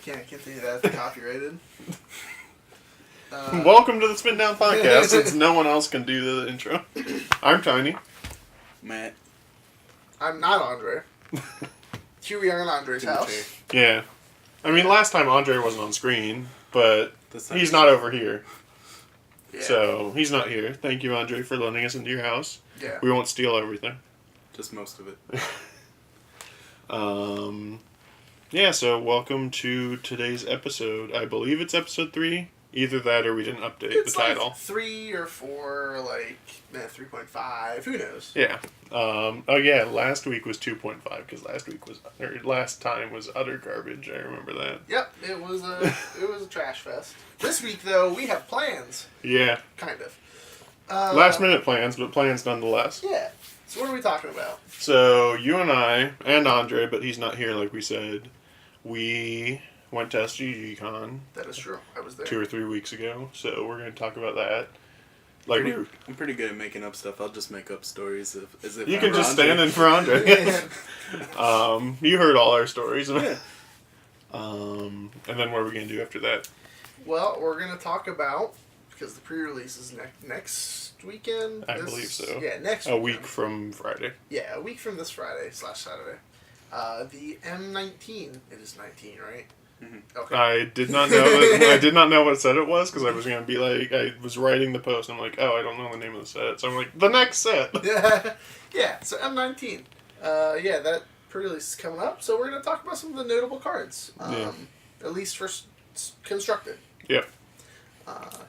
can't continue that. It's copyrighted. Welcome to the Spin Down Podcast, since no one else can do the intro. I'm Tiny. Matt. I'm not Andre. Here we are in Andre's house. Yeah. I mean, last time Andre wasn't on screen, but he's not over here. Yeah. So, he's not here. Thank you, Andre, for letting us into your house. Yeah. We won't steal everything. Just most of it. Yeah, so welcome to today's episode. I believe it's episode 3. Either that or we didn't update the title. Like 3 or 4, 3.5. Who knows? Yeah. Oh yeah, last week was 2.5 because last time was utter garbage. I remember that. Yep, it was a trash fest. This week though, we have plans. Yeah. Kind of. Last minute plans, but plans nonetheless. Yeah. So what are we talking about? So you and I and Andre, but he's not here like we said. We went to SGGCon. That is true. I was there 2 or 3 weeks ago. So we're going to talk about that. I'm pretty good at making up stuff. I'll just make up stories as if you I'm can just Andre. stand in for Andre. You heard all our stories. Yeah. And then what are we going to do after that? Well, we're going to talk about, because the pre-release is next weekend. I believe so. Yeah, next A weekend. week from Friday. Yeah, a week from this Friday/Saturday. The M19. It is 19, right? Mm-hmm. Okay. I did not know. I did not know what set it was because I was gonna be like, I was writing the post. And I'm like, oh, I don't know the name of the set, so I'm like, the next set. Yeah. So M19. Yeah, that pre-release is coming up. So we're gonna talk about some of the notable cards. At least for constructed. Yep.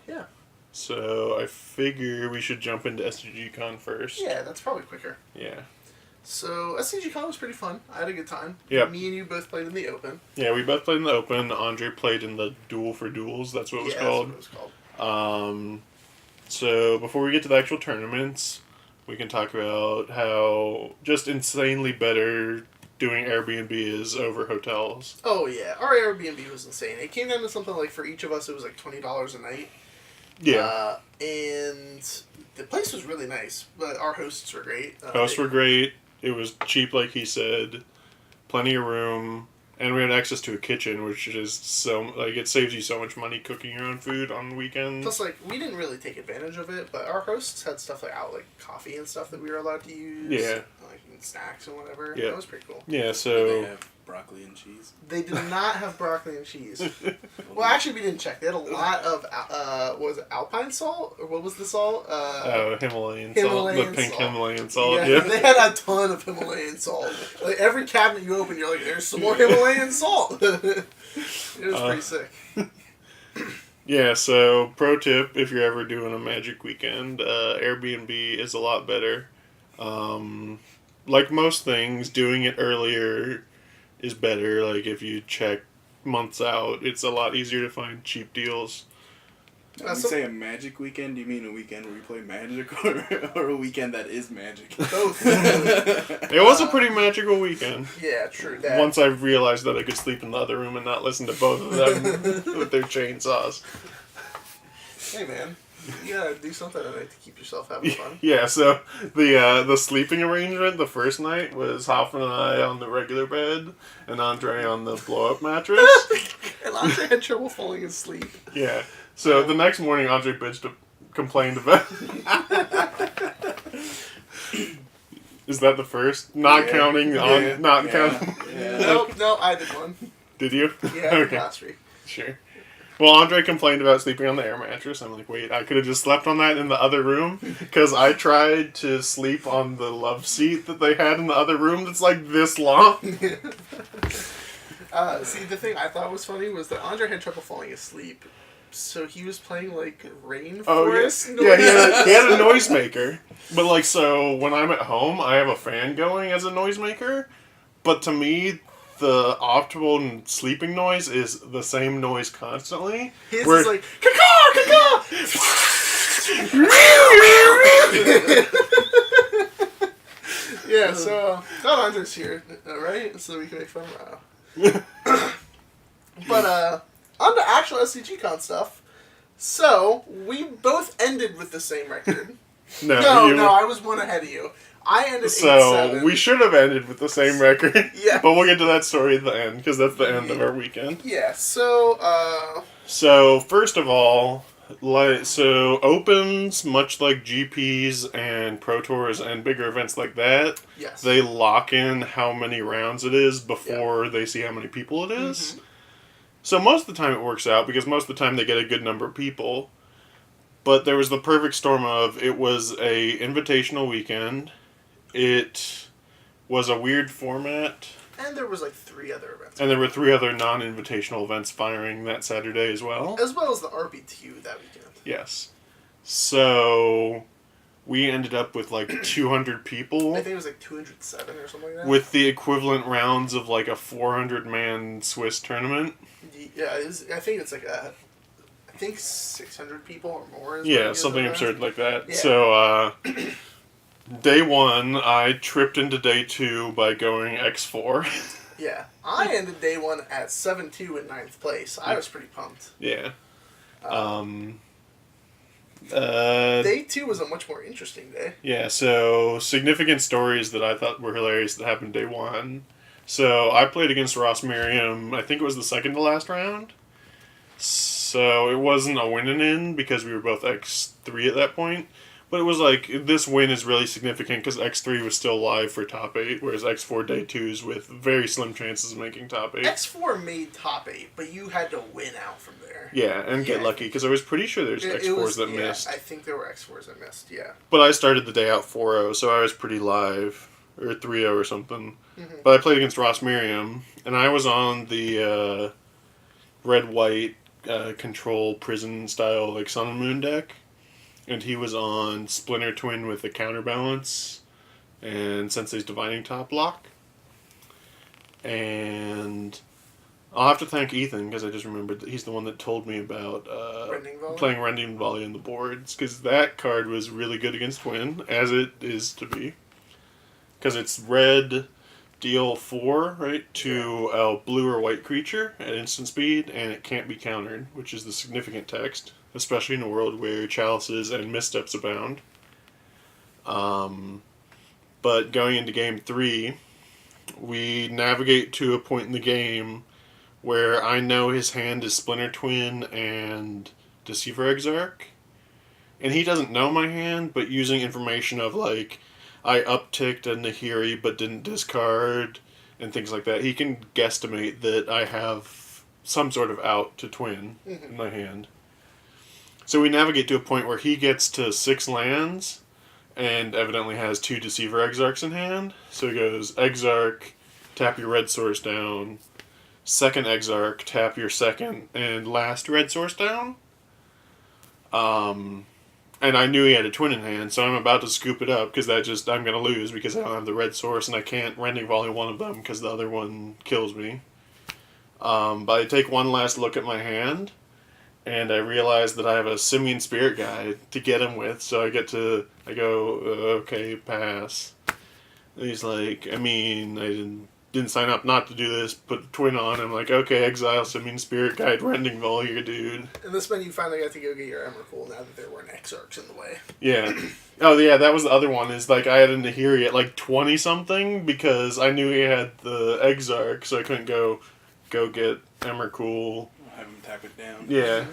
Yeah. So I figure we should jump into SGGCon first. Yeah, that's probably quicker. Yeah. So SCGCon was pretty fun. I had a good time. Yep. Me and you both played in the open. Yeah, we both played in the open. Andre played in the Duel for Duels. That's what it was called. That's what it was called. So before we get to the actual tournaments, we can talk about how just insanely better doing Airbnb is over hotels. Oh yeah, our Airbnb was insane. It came down to something like for each of us, it was like $20 a night. Yeah. And the place was really nice, but our hosts were great. Hosts were great. It was cheap, like he said. Plenty of room. And we had access to a kitchen, which is it saves you so much money cooking your own food on the weekends. Plus, we didn't really take advantage of it, but our hosts had stuff like coffee and stuff that we were allowed to use. Yeah. And snacks and whatever. Yeah. That was pretty cool. Yeah, Did so... they have broccoli and cheese? They did not have broccoli and cheese. Well, actually, we didn't check. They had a lot of, was it Alpine salt? Or what was the salt? Himalayan Himalayan salt. The pink salt. Himalayan salt, Yeah, yeah. they had a ton of Himalayan salt. Like, every cabinet you open, you're like, there's some more Himalayan salt. It was pretty sick. Yeah, so pro tip, if you're ever doing a magic weekend, Airbnb is a lot better. Like most things, doing it earlier is better. Like if you check months out, it's a lot easier to find cheap deals. When you say a magic weekend, do you mean a weekend where you play magic or a weekend that is magic? Both. It was a pretty magical weekend. Yeah, true. That. Once I realized that I could sleep in the other room and not listen to both of them with their chainsaws. Hey, man. You gotta do something tonight to keep yourself having fun. Yeah, so the sleeping arrangement the first night was Hoffman and I on the regular bed and Andre on the blow-up mattress. And Andre had trouble falling asleep. Yeah. So the next morning Andre complained about Is that the first? Not counting counting. Yeah. No, I did one. Did you? Yeah, Okay. last week. Sure. Well, Andre complained about sleeping on the air mattress. I'm like, wait, I could have just slept on that in the other room? Because I tried to sleep on the love seat that they had in the other room that's like this long. See, the thing I thought was funny was that Andre had trouble falling asleep. So he was playing, rainforest noise. Yeah, he had a noisemaker. But, so when I'm at home, I have a fan going as a noisemaker. But to me, the optimal sleeping noise is the same noise constantly. His is like, caw-caw, caw-caw! Yeah, so, not Andre's here, right? So we can make fun of But, on to actual SCGCon stuff. So, we both ended with the same record. No, I was one ahead of you. I ended 8-7. So we should have ended with the same record. Yeah. But we'll get to that story at the end, because that's the end of our weekend. Yeah, so, So, first of all, Opens, much like GPs and Pro Tours and bigger events like that, yes. they lock in how many rounds it is before they see how many people it is. Mm-hmm. So most of the time it works out, because most of the time they get a good number of people. But there was the perfect storm of, it was a invitational weekend. It was a weird format. And there was 3 other events. And there were 3 other non-invitational events firing that Saturday as well. As well as the RP2 that weekend. Yes. So we ended up with 200 people. I think it was 207 or something like that. With the equivalent rounds of a 400-man Swiss tournament. Yeah, I think it's I think 600 people or more. Yeah, something absurd like that. Yeah. So, day 1, I tripped into day 2 by going X4. Yeah. I ended day 1 at 7-2 in 9th place. I was pretty pumped. Yeah. Day 2 was a much more interesting day. Yeah, so significant stories that I thought were hilarious that happened day 1. So, I played against Ross Merriam, I think it was the second to last round. So it wasn't a win and in because we were both X3 at that point. But it was this win is really significant because X3 was still live for top 8, whereas X4 day 2s with very slim chances of making top 8. X4 made top 8, but you had to win out from there. Yeah, and get lucky because I was pretty sure there's X4s that missed. I think there were X4s that missed, yeah. But I started the day out 4-0, so I was pretty live, or 3-0 or something. Mm-hmm. But I played against Ross Merriam, and I was on the red-white control prison style Sun and Moon deck, and he was on Splinter Twin with the counterbalance and Sensei's Divining Top block. And I'll have to thank Ethan because I just remembered that he's the one that told me about playing Rending Volley on the boards, because that card was really good against Twin, as it is to be, because it's red. Deal 4, right, to a blue or white creature at instant speed, and it can't be countered, which is the significant text, especially in a world where chalices and missteps abound. But going into game 3, we navigate to a point in the game where I know his hand is Splinter Twin and Deceiver Exarch, and he doesn't know my hand, but using information of I upticked a Nahiri but didn't discard, and things like that, he can guesstimate that I have some sort of out to Twin in my hand. So we navigate to a point where he gets to 6 lands, and evidently has 2 Deceiver Exarchs in hand. So he goes, Exarch, tap your red source down, second Exarch, tap your second and last red source down. And I knew he had a Twin in hand, so I'm about to scoop it up, because I'm going to lose, because I don't have the red source, and I can't Rending Volley one of them, because the other one kills me. But I take one last look at my hand, and I realize that I have a Simian Spirit Guide to get him with, so I go, okay, pass. And he's like, I didn't sign up not to do this, put the Twin on. I'm like, okay, exile Simian Spirit Guide, Rending Volley, dude. And this meant you finally got to go get your Emrakul now that there weren't Exarchs in the way. Yeah. Oh, yeah, that was the other one, is I had a Nahiri at 20-something, because I knew he had the Exarch, so I couldn't go get Emrakul. Have him tap it down. Yeah.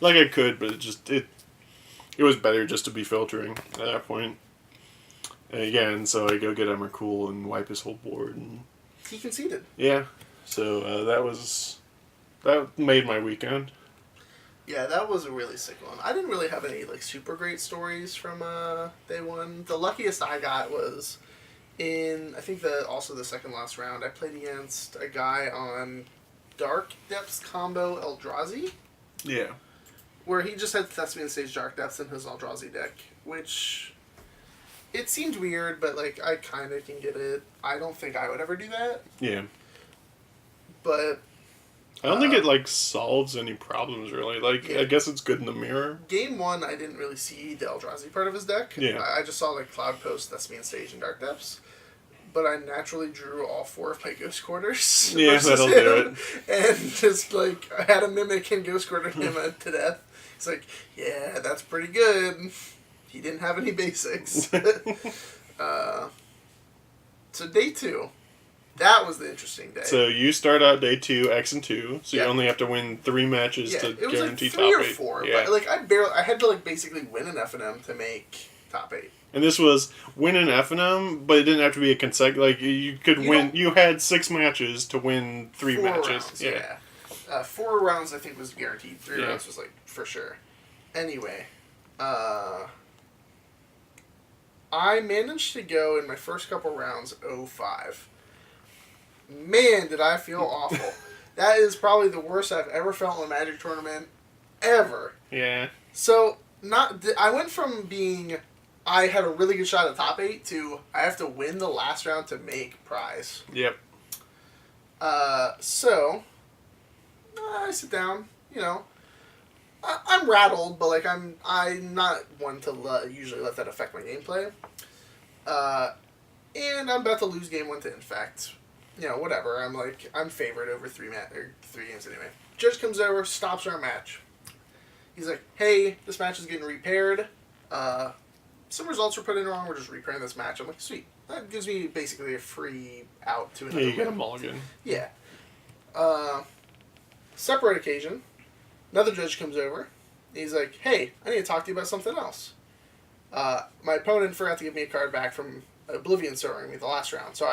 I could, but it was better just to be filtering at that point. And again, so I go get Emrakul and wipe his whole board, and he conceded. Yeah, so that made my weekend. Yeah, that was a really sick one. I didn't really have any super great stories from day 1. The luckiest I got was in I think also the second last round. I played against a guy on Dark Depths combo Eldrazi. Yeah. Where he just had Thespian Stage Dark Depths in his Eldrazi deck, which it seemed weird, but I kind of can get it. I don't think I would ever do that. Yeah. But I don't think it solves any problems really. Yeah. I guess it's good in the mirror. Game 1, I didn't really see the Eldrazi part of his deck. Yeah. I just saw Cloud Post, Thespian Stage, and Dark Depths. But I naturally drew all 4 of my Ghost Quarters. Yeah, that'll do it. And just I had a Mimic and Ghost Quartered him to death. It's yeah, that's pretty good. He didn't have any basics. So day 2, that was the interesting day. So you start out day 2, X and 2, so Yeah. you only have to win 3 matches yeah, to it was guarantee like 3 top or 8. 4, Yeah. but like I had to like basically win an F&M to make top 8. And this was win an F&M, but it didn't have to be a consecutive. Like you could You win. don't- You had 6 matches to win 3 4 matches. rounds, yeah. 4 rounds I think was guaranteed. 3 Yeah. rounds was like for sure. Anyway, I managed to go in my first couple rounds 0-5. Man, did I feel awful. That is probably the worst I've ever felt in a Magic tournament, ever. Yeah. So, I went from being, I had a really good shot at top 8 to, I have to win the last round to make prize. Yep. So, I sit down, you know, I'm rattled, but like I'm not one to usually let that affect my gameplay. And I'm about to lose game 1 to Infect. You know, whatever. I'm favored over 3 games anyway. Judge comes over, stops our match. He's like, "Hey, this match is getting repaired. Some results were put in wrong. We're just repairing this match." I'm like, "Sweet." That gives me basically a free out to another Yeah, you get a win. mulligan. Yeah. Separate occasion. Another judge comes over. He's like, "Hey, I need to talk to you about something else." My opponent forgot to give me a card back from Oblivion Soaring me the last round. So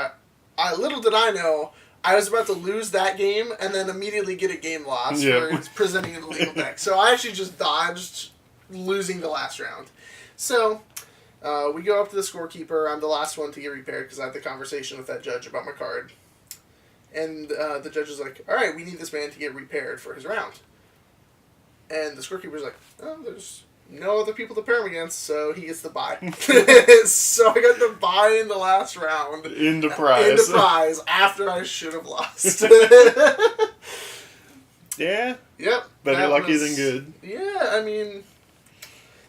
I little did I know, I was about to lose that game and then immediately get a game loss Yep. for presenting an illegal deck. So I actually just dodged losing the last round. So we go up to the scorekeeper. I'm the last one to get repaired because I had the conversation with that judge about my card. And the judge is like, "All right, we need this man to get repaired for his round." And the scorekeeper's like, "Oh, there's no other people to pair him against, so he gets the bye." So I got the bye in the last round. Into prize. Into prize after I should have lost. Yeah. Yep. Better that lucky was- than good. Yeah, I mean,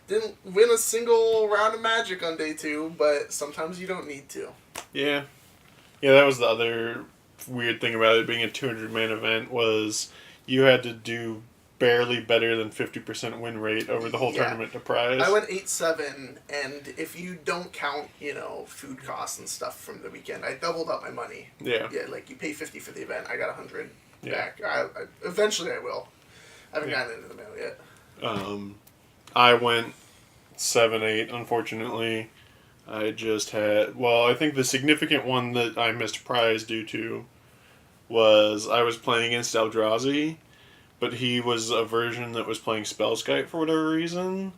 didn't win a single round of Magic on day 2, but sometimes you don't need to. Yeah. Yeah, that was the other weird thing about it being a 200-man event was you had to do barely better than 50% win rate over the whole Yeah. tournament to prize. I went 8-7, and if you don't count, food costs and stuff from the weekend, I doubled up my money. Yeah. Yeah, like you pay 50 for the event, I got 100 Yeah. back. Eventually I will. I haven't Yeah. gotten into the mail yet. I went 7-8, unfortunately. I just had... Well, I think the significant one that I missed prize due to was I was playing against Eldrazi, but he was a version that was playing Spellskite for whatever reason,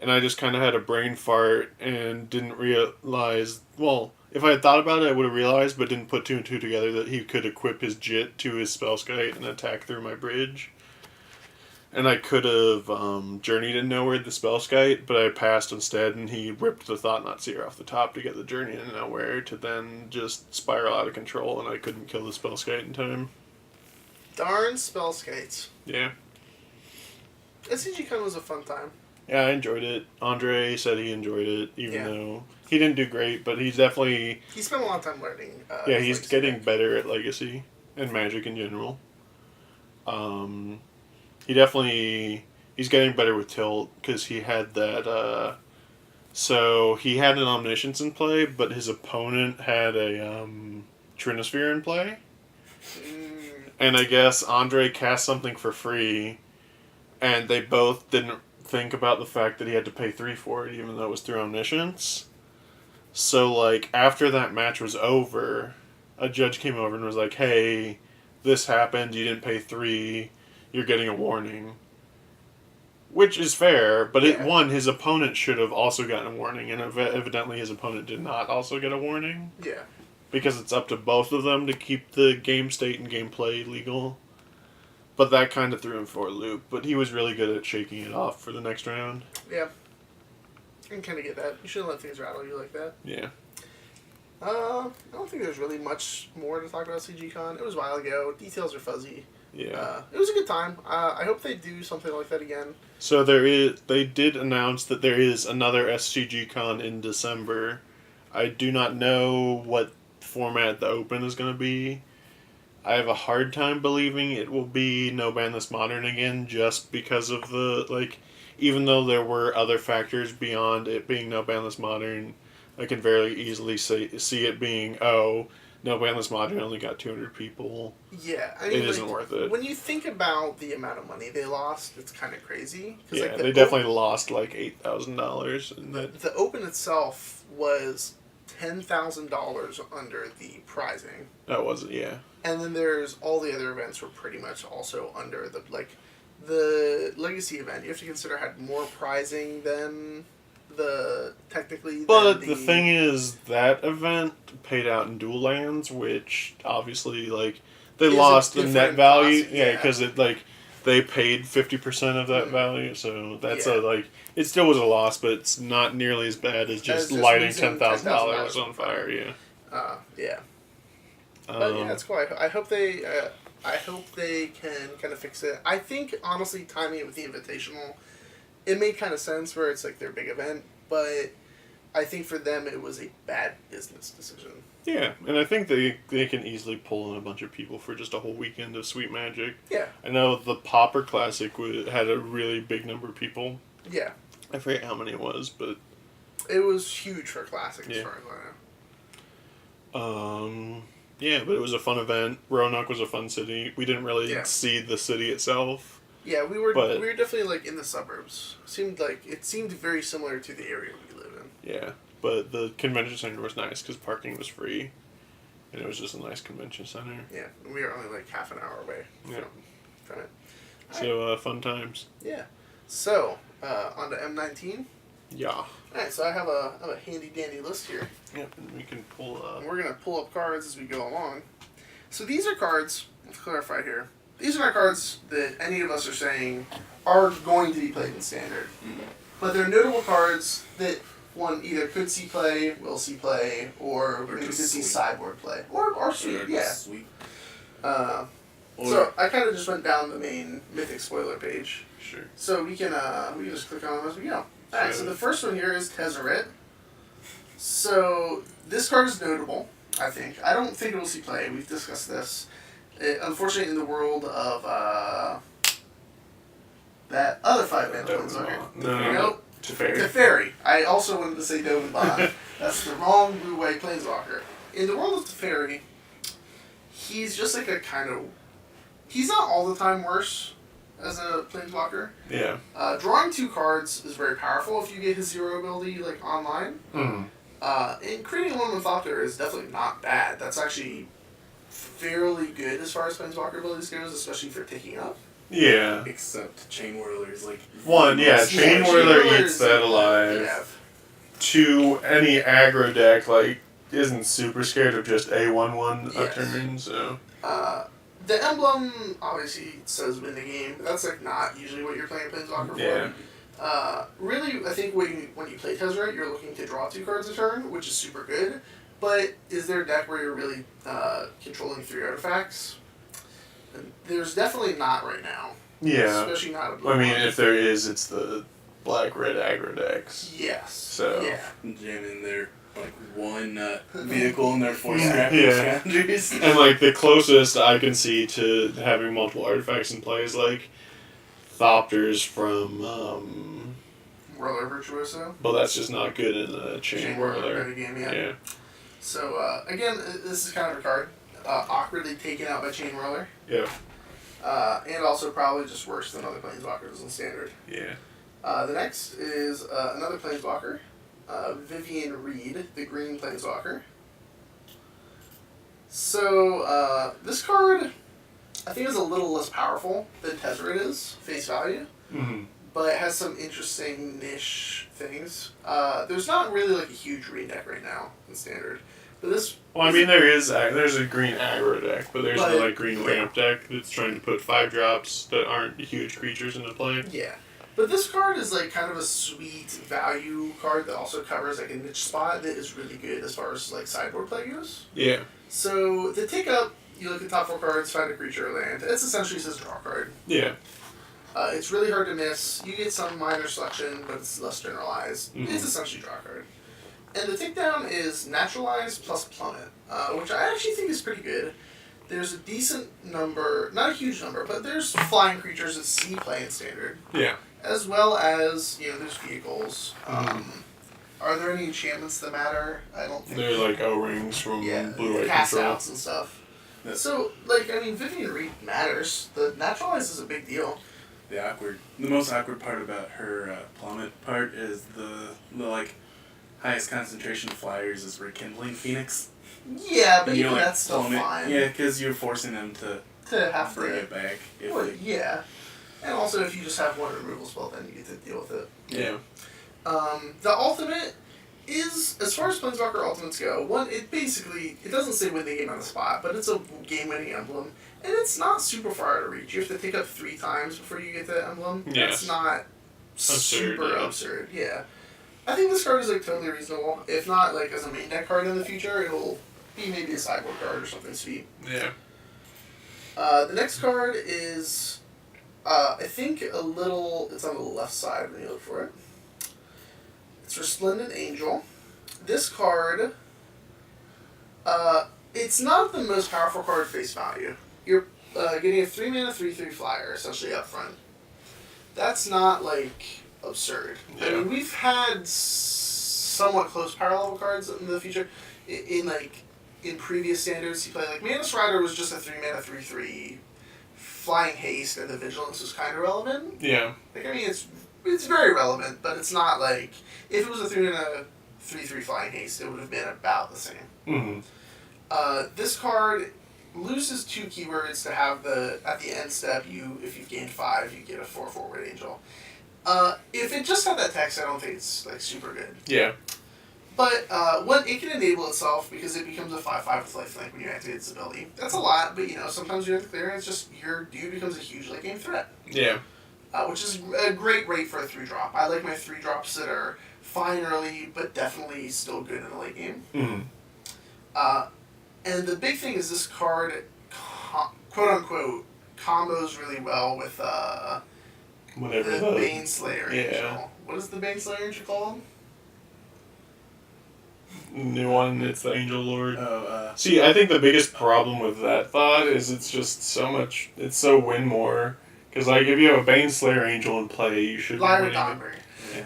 and I just kind of had a brain fart and didn't realize... Well, if I had thought about it, I would have realized, but didn't put 2 and 2 together that he could equip his Jit to his Spellskite and attack through my bridge. And I could have journeyed in nowhere the Spellskite, but I passed instead, and he ripped the Thought-Knot Seer off the top to get the journey in nowhere to then just spiral out of control, and I couldn't kill the Spellskite in time. Darn spell skates. Yeah. SCGCon was a fun time. Yeah, I enjoyed it. Andre said he enjoyed it, even Yeah. though he didn't do great, but he's definitely... He spent a lot of time learning. yeah, his he's legacy getting deck. better at Legacy and Magic in general. He definitely... He's getting better with Tilt, because he had that... So, he had an Omniscience in play, but his opponent had a Trinosphere in play. And I guess Andre cast something for free, and they both didn't think about the fact that he had to pay 3 for it, even though it was through Omniscience. So, like, after that match was over, a judge came over and was like, "Hey, this happened, you didn't pay 3, you're getting a warning." Which is fair, but Yeah. his opponent should have also gotten a warning, and evidently his opponent did not also get a warning. Yeah. Because it's up to both of them to keep the game state and gameplay legal. But that kind of threw him for a loop. But he was really good at shaking it off for the next round. Yeah. I can kind of get that. You shouldn't let things rattle you like that. Yeah. I don't think there's really much more to talk about CGCon. It was a while ago. Details are fuzzy. Yeah. It was a good time. I hope they do something like that again. So they did announce that there is another SCG-Con in December. I do not know what format the Open is going to be. I have a hard time believing it will be No Ban This Modern again, just because of the, even though there were other factors beyond it being No Ban This Modern, I can very easily see it being, oh, no, playing this module only got 200 people. Yeah, I mean, It isn't worth it. When you think about the amount of money they lost, it's kind of crazy. Yeah, like, they definitely lost like $8,000 in that. The Open itself was $10,000 under the prizing. That wasn't, yeah. And then there's all the other events were pretty much also under the Legacy event. You have to consider had more prizing than technically. But the thing is, that event paid out in dual lands, which obviously like they lost the net value. Yeah, because it like they paid 50% of that value, so that's it still was a loss, but it's not nearly as bad as just lighting $10,000 on fire. Yeah. Yeah. But yeah, it's cool. I hope they can kind of fix it. I think honestly, timing it with the Invitational, it made kind of sense where it's like their big event, but I think for them it was a bad business decision. Yeah, and I think they can easily pull in a bunch of people for just a whole weekend of Sweet Magic. Yeah. I know the Pauper Classic had a really big number of people. Yeah. I forget how many it was, but it was huge for Classic as far as I know. Yeah, but it was a fun event. Roanoke was a fun city. We didn't really see the city itself. Yeah, we were definitely like in the suburbs. It seemed very similar to the area we live in. Yeah, but the convention center was nice because parking was free, and it was just a nice convention center. Yeah, and we were only like half an hour away from it. So fun times. Yeah. So on to M19. Yeah. Alright, so I have a handy dandy list here. Yep, and we can pull up. And we're going to pull up cards as we go along. So these are cards, let's clarify here. These are not cards that any of us are saying are going to be played in Standard. Mm-hmm. But they're notable cards that one either could see play, will see play, or could see sideboard play. Or sweet, yeah. Sweet. So I kind of just went down the main Mythic spoiler page. Sure. So we can just click on them as we go. Alright, so the first one here is Tezzeret. So this card is notable, I think. I don't think it will see play. We've discussed this. Unfortunately, in the world of that other 5-man Planeswalker. No. Teferi. I also wanted to say Dovinbon. That's the wrong blue-white Planeswalker. In the world of Teferi, he's just like a kind of... He's not all the time worse as a Planeswalker. Yeah. Drawing 2 cards is very powerful if you get his 0 ability like online. Mm. And creating 1 with Thopter is definitely not bad. That's actually fairly good as far as Planeswalker abilities goes, especially for taking up. Yeah. Except Chain Whirler is like... Chain Whirler eats that alive. Yeah. 2, any aggro deck, like, isn't super scared of just a 1/1 a turn, so... The emblem obviously says win the game, but that's like not usually what you're playing Planeswalker for. Really, I think when you play Tezzeret, you're looking to draw 2 cards a turn, which is super good. But is there a deck where you're really controlling 3 artifacts? And there's definitely not right now. Yeah. Especially not a blue one. If there is, it's the black-red aggro decks. Yes. So. Yeah. Jam in there. Like 1 vehicle and their 4 scrapping scoundrels. And like the closest I can see to having multiple artifacts in play is like Thopters from Whirler Virtuoso. But that's just not good in a Chain Whirler. Game, yeah. So again, this is kind of a card awkwardly taken out by Chain Whirler. Yeah. And also probably just worse than other Planeswalkers in Standard. Yeah. The next is another Planeswalker. Vivian Reed, the green Planeswalker. So, this card, I think is a little less powerful than Tezzeret is, face value. Mm-hmm. But it has some interesting niche things. There's not really like a huge green deck right now in Standard. But this... Well, I mean, there's a green aggro deck, but there's no like green ramp deck that's trying to put 5-drops that aren't huge creatures into play. Yeah. But this card is like kind of a sweet value card that also covers like a niche spot that is really good as far as like sideboard play goes. Yeah. So the take up, you look at top 4 cards, find a creature or land. It's essentially just a draw card. Yeah. It's really hard to miss. You get some minor selection, but it's less generalized. Mm-hmm. It's essentially a draw card. And the takedown is Naturalize plus Plummet, which I actually think is pretty good. There's a decent number, not a huge number, but there's flying creatures that see play in Standard. Yeah. As well as, there's vehicles. Are there any enchantments that matter? I don't think. They're like O-rings from Blue White cast Control. outs and stuff. Yeah. So, like, I mean, Vivian Reed matters. The naturalize is a big deal. The most awkward part about her plummet part is the like highest concentration of flyers is rekindling Phoenix. Yeah, but And even like, that's still plummet. fine. Yeah, because you're forcing them To have bring to. it back. If Well, they, yeah. And also, if you just have one removal spell, then you get to deal with it. Yeah. The ultimate is, as far as Planeswalker ultimates go, it doesn't say win the game on the spot, but it's a game-winning emblem, and it's not super far out of reach. You have to take up 3 times before you get that emblem. Yes. That's not super yeah. absurd. Yeah. I think this card is like totally reasonable. If not like as a main deck card in the future, it'll be maybe a sideboard card or something sweet. Yeah. The next card is, I think it's on the left side when you look for it. It's Resplendent Angel. This card, it's not the most powerful card face value. You're getting a 3-mana 3/3 flyer essentially up front. That's not like absurd. Yeah. I mean, we've had somewhat close power level cards in the future. In previous standards, you play like Manus Rider was just a 3-mana 3/3. Flying Haste and the Vigilance was kind of relevant. Yeah. Like, I mean, it's very relevant, but it's not like if it was a 3-mana 3/3 Flying Haste, it would have been about the same. Mm-hmm. This card loses 2 keywords to have at the end step. If you've gained 5, you get a 4/4 Angel. If it just had that text, I don't think it's like super good. Yeah. But what it can enable itself because it becomes a 5/5 with lifelink when you activate its ability. That's a lot, but sometimes you have to clear and it's just your dude becomes a huge late game threat. Yeah. Which is a great rate for a 3-drop. I like my 3-drops that are fine early, but definitely still good in the late game. Mm-hmm. And the big thing is this card, quote unquote, combos really well with Whatever the Baneslayer yeah. Angel. What is the Baneslayer Angel called? New one, it's the Angel Lord. Oh, See, I think the biggest problem with that thought is it's just it's so win more. Because, like, if you have a Baneslayer Angel in play, you should be Lyra winning. Dawnberry. yeah.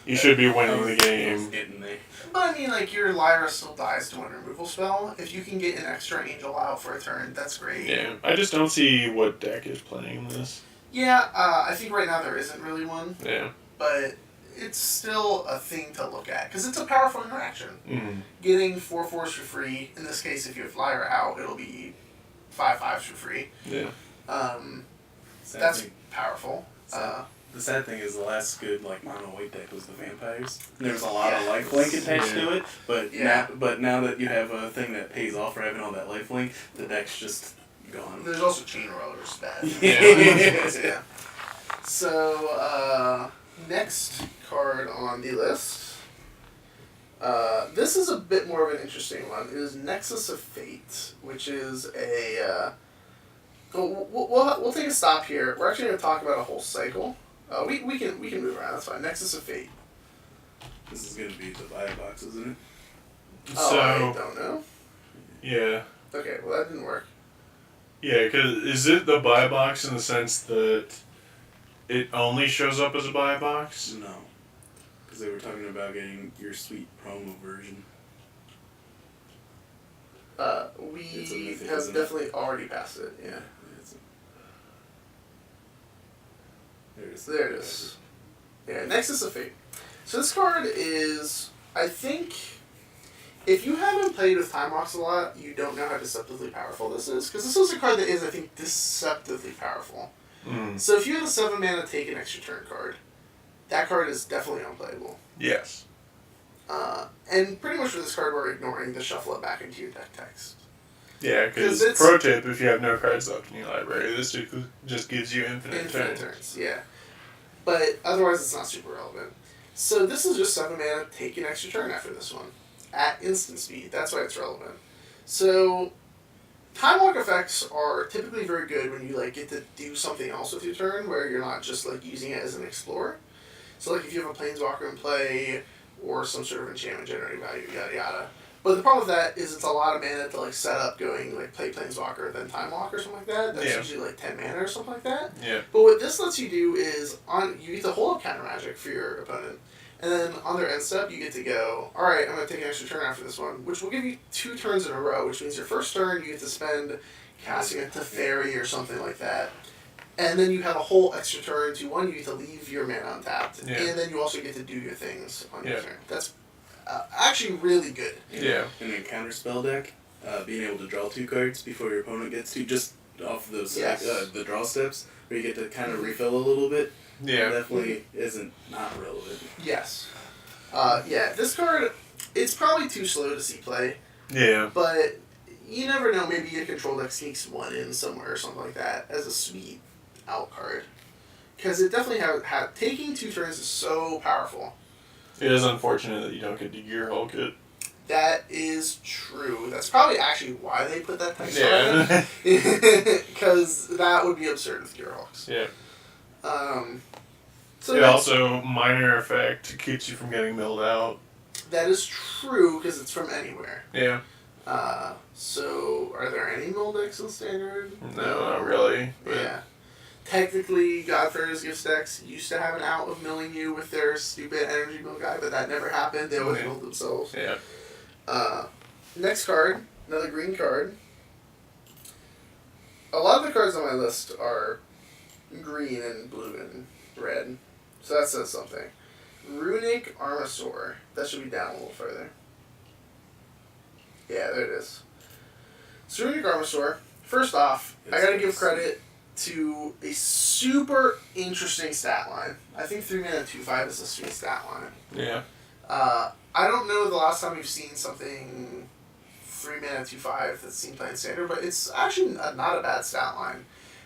You should be winning the I was game. getting there. But I mean, like, your Lyra still dies to one removal spell. If you can get an extra Angel out for a turn, that's great. Yeah, I just don't see what deck is playing this. Yeah, I think right now there isn't really one, Yeah. but it's still a thing to look at, because it's a powerful interaction. Mm. Getting 4/4s for free, in this case, if you have Lyra out, it'll be 5/5s for free. Yeah. That's Thing. powerful. The sad thing is the last good mono white deck was the vampires. There's a lot of Yeah. lifelink attached Yeah. to it, but Yeah. now that you have a thing that pays off for having all that lifelink, the deck's just gone. There's also Chain Rollers bad. Yeah. Yeah. So, next card on the list. This is a bit more of an interesting one. It is Nexus of Fate, which is a. We'll take a stop here. We're actually going to talk about a whole cycle. We can move around. That's fine. Nexus of Fate. This is gonna be the buy box, isn't it? Oh, I So, don't know. yeah. Okay, well that didn't work. Yeah, because is it the buy box in the sense that it only shows up as a buy box? No, because they were talking about getting your sweet promo version. We It's a mythic, have isn't it? definitely already passed it. Yeah. There it is. There it is. Yeah, Nexus of Fate. So this card is, I think, if you haven't played with Time Walks a lot, you don't know how deceptively powerful this is. Because this is a card that is, I think, deceptively powerful. Mm. So if you have a 7-mana take an extra turn card, that card is definitely unplayable. Yes. And pretty much for this card, we're ignoring the shuffle it back into your deck text. Yeah, 'Cause because it's- pro tip, if you have no cards left in your library, this just gives you infinite Infinite turns. turns, yeah. But otherwise, it's not super relevant. So this is just 7 mana, take an extra turn after this one. At instant speed, that's why it's relevant. So, Time Walk effects are typically very good when you get to do something else with your turn, where you're not just using it as an explorer. So if you have a Planeswalker in play, or some sort of enchantment generating value, yada yada. But the problem with that is it's a lot of mana to set up going play Planeswalker, then Time Walk or something like that. That's Yeah. usually 10 mana or something like that. Yeah. But what this lets you do is you get to hold up counter magic for your opponent, And then on their end step, you get to go, alright, I'm going to take an extra turn after this one, which will give you 2 turns in a row, which means your first turn you get to spend casting a Teferi or something like that. And then you have a whole extra turn to one, you get to leave your mana untapped. Yeah. And then you also get to do your things on your Yeah. turn. That's actually really good. Yeah. In a counter spell deck, being able to draw 2 cards before your opponent gets to, just off those Yes. the draw steps, where you get to kind of refill a little bit, Yeah. definitely isn't not relevant. Yes. Yeah, this card, it's probably too slow to see play, Yeah. but you never know, maybe a control deck sneaks one in somewhere or something like that as a sweet out card. Because it definitely taking 2 turns is so powerful. It is unfortunate that you don't get to Gear Hulk it. That is true. That's probably actually why they put that text Yeah. because that would be absurd with Gearhawks. Yeah. So It that's- also, minor effect, keeps you from getting milled out. that is true because it's from anywhere. Yeah. So are there any mill decks in standard? No, not really. But Yeah. Technically, Godfarer's Gift decks used to have an out of milling you with their stupid energy mill guy, but that never happened. They always Yeah. milled themselves. Yeah. Next card, another green card. A lot of the cards on my list are green and blue and red, so that says something. Runic Armasaur. That should be down a little further. Yeah, there it is. So Runic Armasaur. First off, I gotta give credit to a super interesting stat line. I think 3 mana 2/5 is a sweet stat line. Yeah. I don't know the last time we've seen something 3 mana 2/5 that's seen playing standard, but it's actually not a bad stat line.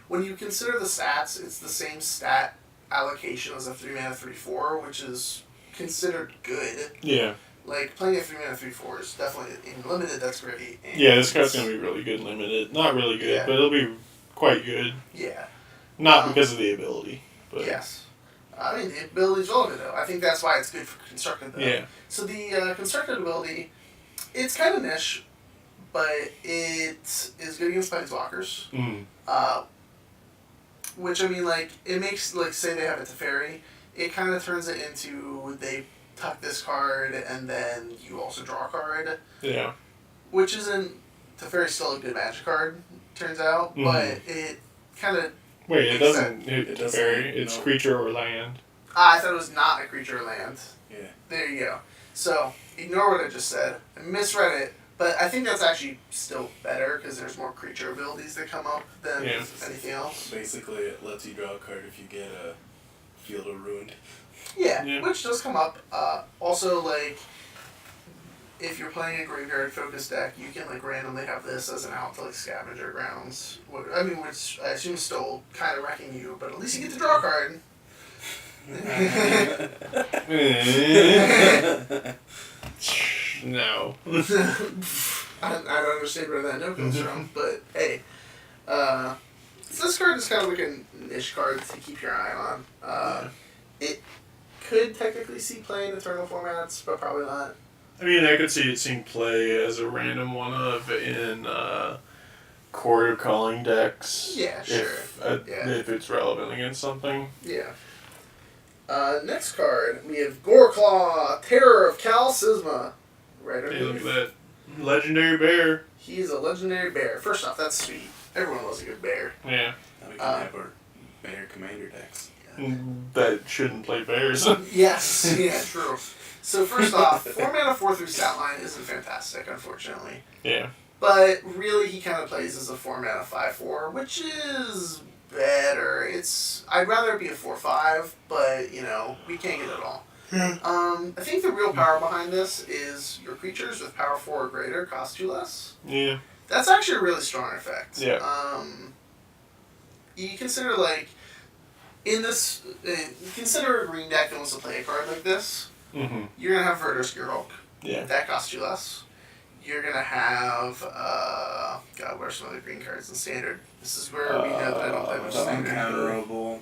When you consider the stats, it's the same stat allocation as a 3 mana 3/4, which is considered good. Yeah. Like, playing a 3 mana 3/4 is definitely, in limited, that's great. And Yeah, this card's going to be really good limited. Not really good, Yeah. but it'll be quite good. Yeah. Not because of the ability. But Yes. I mean, the ability's relevant, though. I think that's why it's good for constructed, though. Yeah. So the constructed ability, it's kind of niche, but it is good against planeswalkers. Mm. Which, I mean, like, it makes, like, say they have a Teferi, it kind of turns it into, they tuck this card, and then you also draw a card, Yeah. which isn't, Teferi's still a good magic card, turns out, Mhm. but it kind of, Wait, it Makes doesn't hit It doesn't, fairy. It's no. creature or land. I thought it was not a creature or land. Yeah. There you go. So, ignore what I just said. I misread it, but I think that's actually still better because there's more creature abilities that come up than Yeah. anything else. Basically, it lets you draw a card if you get a Field of Ruined. Yeah, Yeah. which does come up. Also, like, if you're playing a graveyard focused deck, you can, like, randomly have this as an out to, like, Scavenger Grounds. I mean, which I assume is still kind of wrecking you, but at least you get to draw a card. No. I don't understand where that note comes from, but hey. So this card is kind of like a niche card to keep your eye on. It could technically see play in Eternal formats, but probably not. I mean, I could see it seeing play as a random one of in Court of Calling decks. Yeah, sure. If it's relevant against something. Yeah. Next card, we have Goreclaw, Terror of Cal Sisma. Right Hey, look underneath. at that. Legendary bear. He's a legendary bear. First off, that's sweet. Everyone loves a good bear. Yeah. Now we can have our Bear Commander decks. That shouldn't play bears. Yes, yeah, true. So first off, 4 mana 4/3 stat line isn't fantastic, unfortunately. Yeah. But really, he kind of plays as a 4 mana 5/4, which is better. I'd rather it be a 4/5, but you know we can't get it all. I think the real power behind this is your creatures with power 4 or greater cost 2 less. Yeah. That's actually a really strong effect. Yeah. You consider like in this, consider a green deck that wants to play a card like this. Mm-hmm. You're gonna have Verdur's Gearhulk. Yeah. That costs you less. You're gonna have God, where's some other green cards in standard? This is where we know that I don't play much The standard. Uncounterable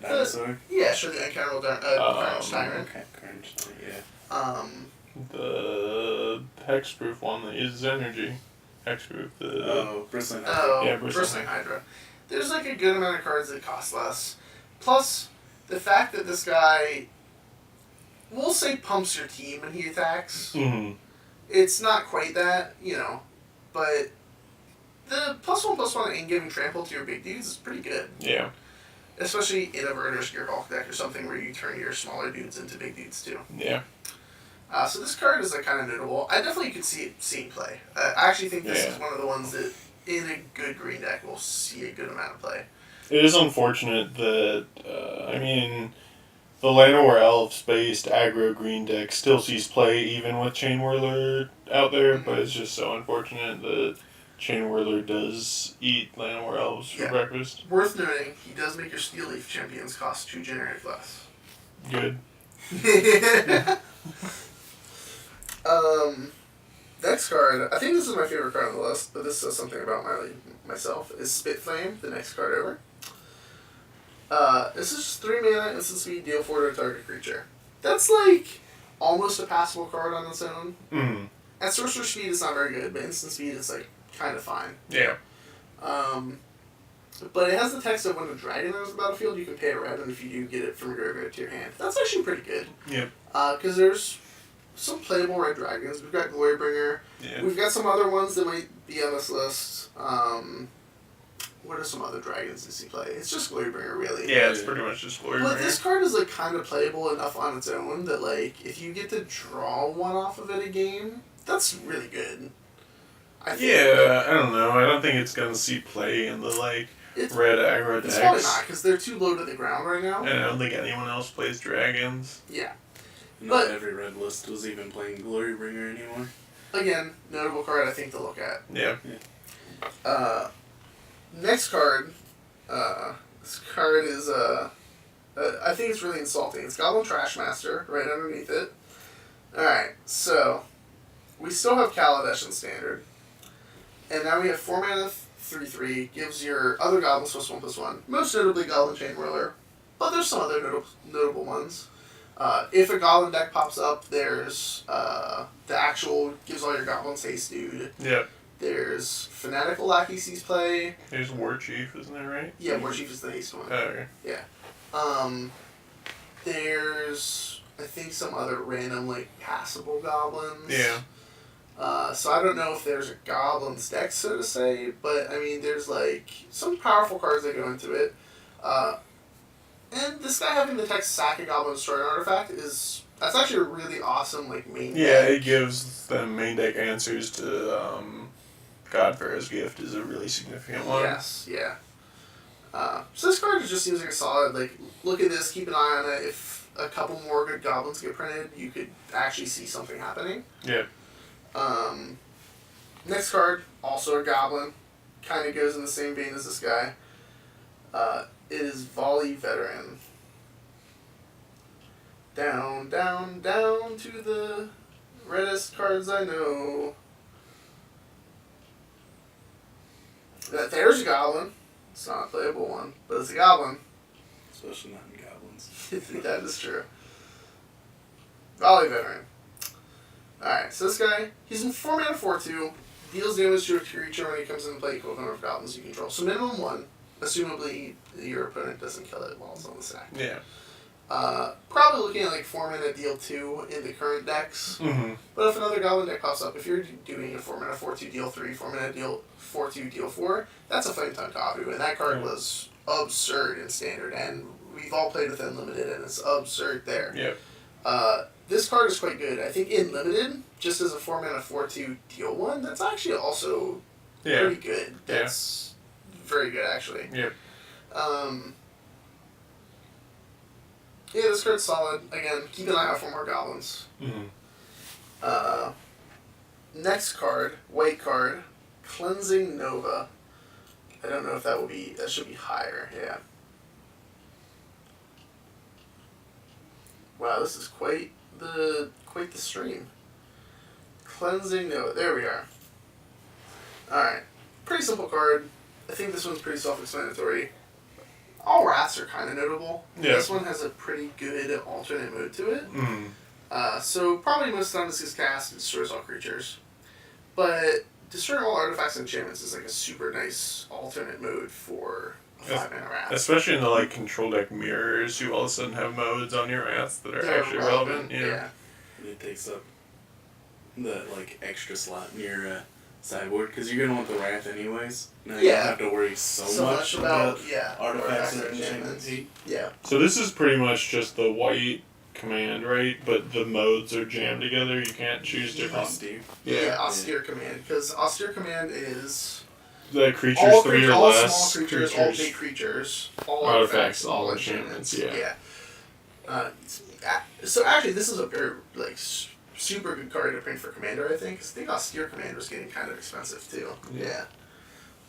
Dinosaur. Yeah, sure, the Uncounterable Carnage Tyrant. Okay, Carnage Tyrant, yeah. The hexproof one that uses energy. Hexproof. Bristling Oh, Yeah, Bristling Hydra. There's like a good amount of cards that cost less. Plus, the fact that this guy we'll say pumps your team when he attacks. Mm-hmm. It's not quite that, but the +1/+1 and giving trample to your big dudes is pretty good. Yeah. Especially in a Verter Gearhulk deck or something where you turn your smaller dudes into big dudes too. Yeah. So this card is kind of notable. I definitely could see it seeing play. I actually think this is one of the ones that in a good green deck will see a good amount of play. It is unfortunate that, the Llanowar Elves-based aggro green deck still sees play even with Chain Whirler out there, but it's just so unfortunate that Chain Whirler does eat Llanowar Elves for breakfast. Worth noting, he does make your Steel Leaf champions cost 2 generic less. Good. Next card, I think this is my favorite card on the list, but this says something about myself, is Spitflame, the next card over. This is just 3 mana, instant speed, deal 4 to a target creature. That's almost a passable card on its own. Mm-hmm. At sorcerer speed, it's not very good, but instant speed is kind of fine. Yeah. But it has the text of when a dragon enters the battlefield, you can pay a red, and if you do, get it from your graveyard to your hand. That's actually pretty good. Yep. Because there's some playable red dragons. We've got Glorybringer. Yeah. We've got some other ones that might be on this list. What are some other dragons you see play? It's just Glorybringer, really. Yeah, it's pretty much just Glorybringer. But this card is kind of playable enough on its own that if you get to draw one off of it a game, that's really good. I think. Yeah, I don't know. I don't think it's gonna see play in the red aggro decks. It's probably not because they're too low to the ground right now. And I don't think anyone else plays dragons. Yeah. Not every red list was even playing Glorybringer anymore. Again, notable card I think to look at. Yeah. Next card. This card is I think it's really insulting. It's Goblin Trashmaster right underneath it. Alright, so we still have Kaladesh in standard. And now we have 4 mana 3/3, gives your other goblins +1/+1. Most notably Goblin Chain Whirler. But there's some other notable ones. If a goblin deck pops up, there's the actual gives all your goblins haste dude. Yep. There's Fanatical Lackey sees play. There's War Chief, isn't that right? Yeah, War Chief is the haste one. Oh, okay. Yeah. There's I think some other random passable goblins. Yeah. So I don't know if there's a goblins deck, so to say, but there's some powerful cards that go into it. And this guy having the text sack a goblin destroy an artifact that's actually a really awesome main Yeah, deck. it gives them main deck answers to Godfarer's Gift is a really significant one. Yes, yeah. So this card just seems like a solid, look at this, keep an eye on it. If a couple more good goblins get printed, you could actually see something happening. Yeah. Next card, also a goblin. Kind of goes in the same vein as this guy. It is Volley Veteran. Down, down, down to the reddest cards I know. There's a goblin. It's not a playable one, but it's a goblin. Especially not in goblins. That is true. Volley Veteran. Alright, so this guy, he's in 4 mana 4/2, deals damage to a creature when he comes into play equal to the number of goblins you control. So minimum 1, assumably your opponent doesn't kill it while it's on the stack. Yeah. Probably looking at 4 mana deal 2 in the current decks. Mm-hmm. But if another goblin deck pops up, if you're doing a 4 mana 4/2 deal 3, 4 mana deal 4/2 deal 4, that's a Flame Tongue Kavu, and that card was absurd in standard, and we've all played with Unlimited, and it's absurd there. Yep. This card is quite good. I think in Limited, just as a 4 mana 4/2 deal 1, that's actually also pretty good. That's very good, actually. Yep. Yeah, this card's solid. Again, keep an eye out for more goblins. Mm-hmm. Next card, white card, Cleansing Nova. I don't know if that should be higher, yeah. Wow, this is quite the stream. Cleansing Nova, there we are. Alright, pretty simple card. I think this one's pretty self-explanatory. All rats are kind of notable. Yeah. This one has a pretty good alternate mode to it. Mm-hmm. So probably most of the time this is cast and destroys all creatures. But destroying all artifacts and enchantments is a super nice alternate mode for a 5-mana Wrath. Especially in the like control deck mirrors, you all of a sudden have modes on your Wraths that are They're actually relevant. Yeah. And it takes up the like extra slot in your sideboard because you're gonna want the Wrath anyways. Now you Yeah. don't have to worry so much about artifacts or enchantments. enchantments. Yeah. So this is pretty much just the white command, right? But the modes are jammed together. You can't choose different. Austere. Yeah, austere command, because austere command is The creatures all 3 or all less. small creatures, all big creatures, all Artifacts, all enchantments, yeah. So actually, this is a very like super good card to print for Commander. I think. 'Cause I think austere command was getting kind of expensive too. Yeah.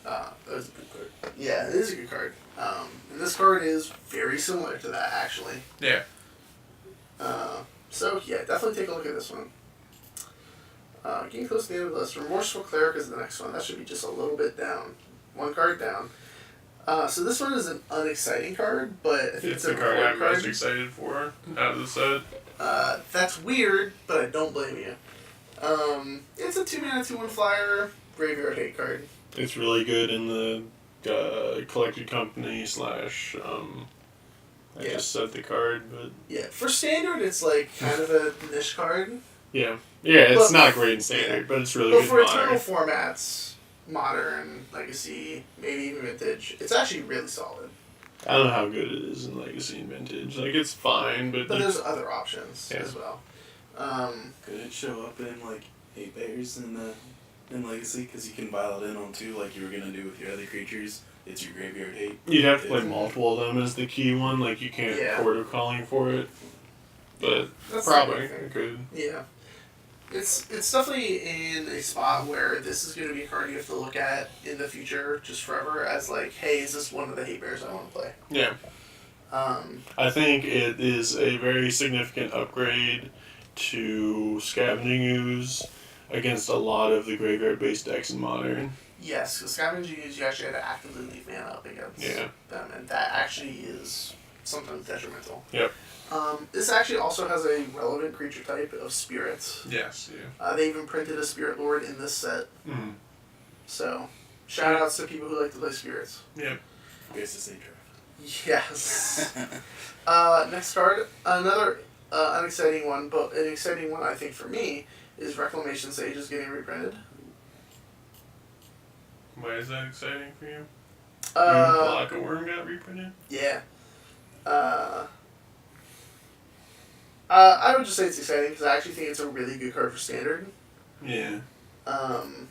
That was a good card. Yeah, it is a good card. And this card is very similar to that actually. Yeah. So yeah, definitely take a look at this one. Getting close to the end of the list. Remorseful Cleric is the next one. That should be just a little bit down. One card down. So this one is an unexciting card, but I think It's it's the an card I'm important most excited for out of the set. That's weird, but I don't blame you. It's a 2-mana 2/1 flyer graveyard hate card. It's really good in the collected company / I Yeah. just said the card, but Yeah, for standard, it's like kind of a niche card. yeah, it's But- not great in standard, but it's really But good for in modern. eternal formats, modern, legacy, maybe even vintage, it's actually really solid. I don't know how good it is in legacy and vintage. Like it's fine, but But there's other options Yeah. as well. Could it show up in like 8 bears in Legacy? Because you can vial it in on 2 like you were gonna do with your other creatures. It's your graveyard hate. you'd have to play multiple of them as the key one. Like you can't Yeah. quarter calling for it, but That's probably the thing. good. Yeah. It's definitely in a spot where this is going to be a card you have to look at in the future, just forever, as like, hey, is this one of the hate bears I want to play? Yeah. I think it is a very significant upgrade to Scavenging Ooze against a lot of the graveyard-based decks in Modern. Yes, because Scavenging Ooze, you actually had to actively leave mana up against Yeah. them, and that actually is sometimes detrimental. Yep. This actually also has a relevant creature type of spirits. Yes, yeah. They even printed a Spirit Lord in this set, Mm. so shout outs to people who like to play spirits. Yep. Guess the same draft. Yes. Next card, another unexciting one, but an exciting one I think for me is Reclamation Sage is getting reprinted. Why is that exciting for you? Uh, Block of Worm got reprinted? yeah. I would just say it's exciting because I actually think it's a really good card for Standard. Yeah. And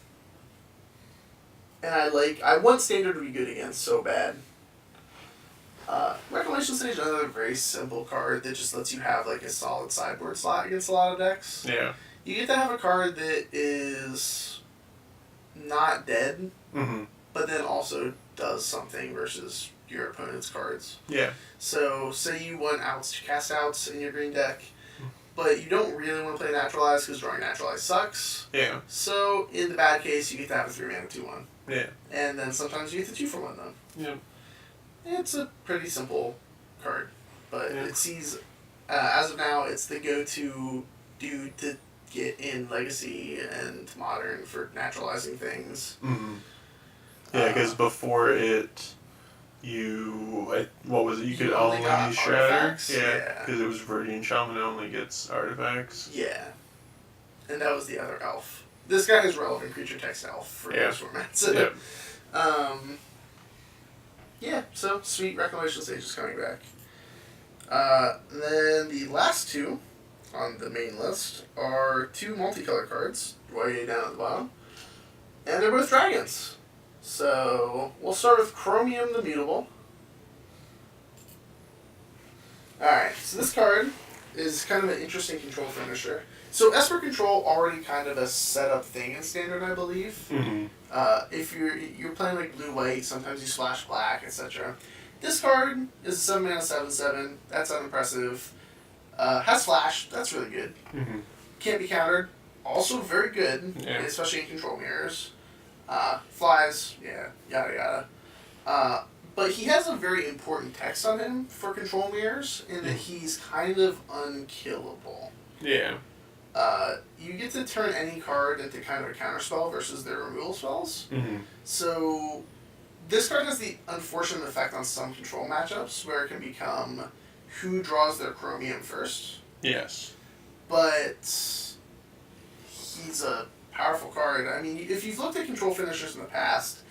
I want Standard to be good against so bad. Reclamation Sage is another very simple card that just lets you have like a solid sideboard slot against a lot of decks. Yeah. You get to have a card that is not dead, Mm-hmm. but then also does something versus your opponent's cards. Yeah. So, say you want cast outs in your green deck, but you don't really want to play Naturalize because drawing Naturalize sucks. Yeah. So, in the bad case, you get to have a 3-mana 2/1. Yeah. And then sometimes you get the 2-for-1 then. Yeah. It's a pretty simple card, but Yeah. it sees, as of now, it's the go-to dude to get in Legacy and Modern for naturalizing things. Mm-hmm. Yeah, because before it, what was it? You could only only got shatter. artifacts? Yeah, Yeah. because it was Virgin Shaman only gets artifacts. Yeah. And that was the other elf. This guy is relevant creature text elf for Yeah. those formats. Yep. Yeah, so sweet Reclamation Sage is coming back. Then the last two on the main list are 2 multicolor cards, way down at the bottom. And they're both dragons. So we'll start with Chromium the Mutable. Alright, so this card is kind of an interesting control finisher. So Esper Control already kind of a set up thing in Standard, I believe. Mm-hmm. If you're playing like blue-white, sometimes you splash black, etc. This card is a 7-mana 7/7. That's unimpressive. Has flash. That's really good. Mm-hmm. Can't be countered. Also very good, Yeah. especially in control mirrors. Flies. Yeah. Yada yada. But he has a very important text on him for control mirrors in that he's kind of unkillable. Yeah. You get to turn any card into kind of a counterspell versus their removal spells. Mm-hmm. So this card has the unfortunate effect on some control matchups where it can become who draws their chromium first. Yes. But he's a powerful card. I mean, if you've looked at control finishers in the past,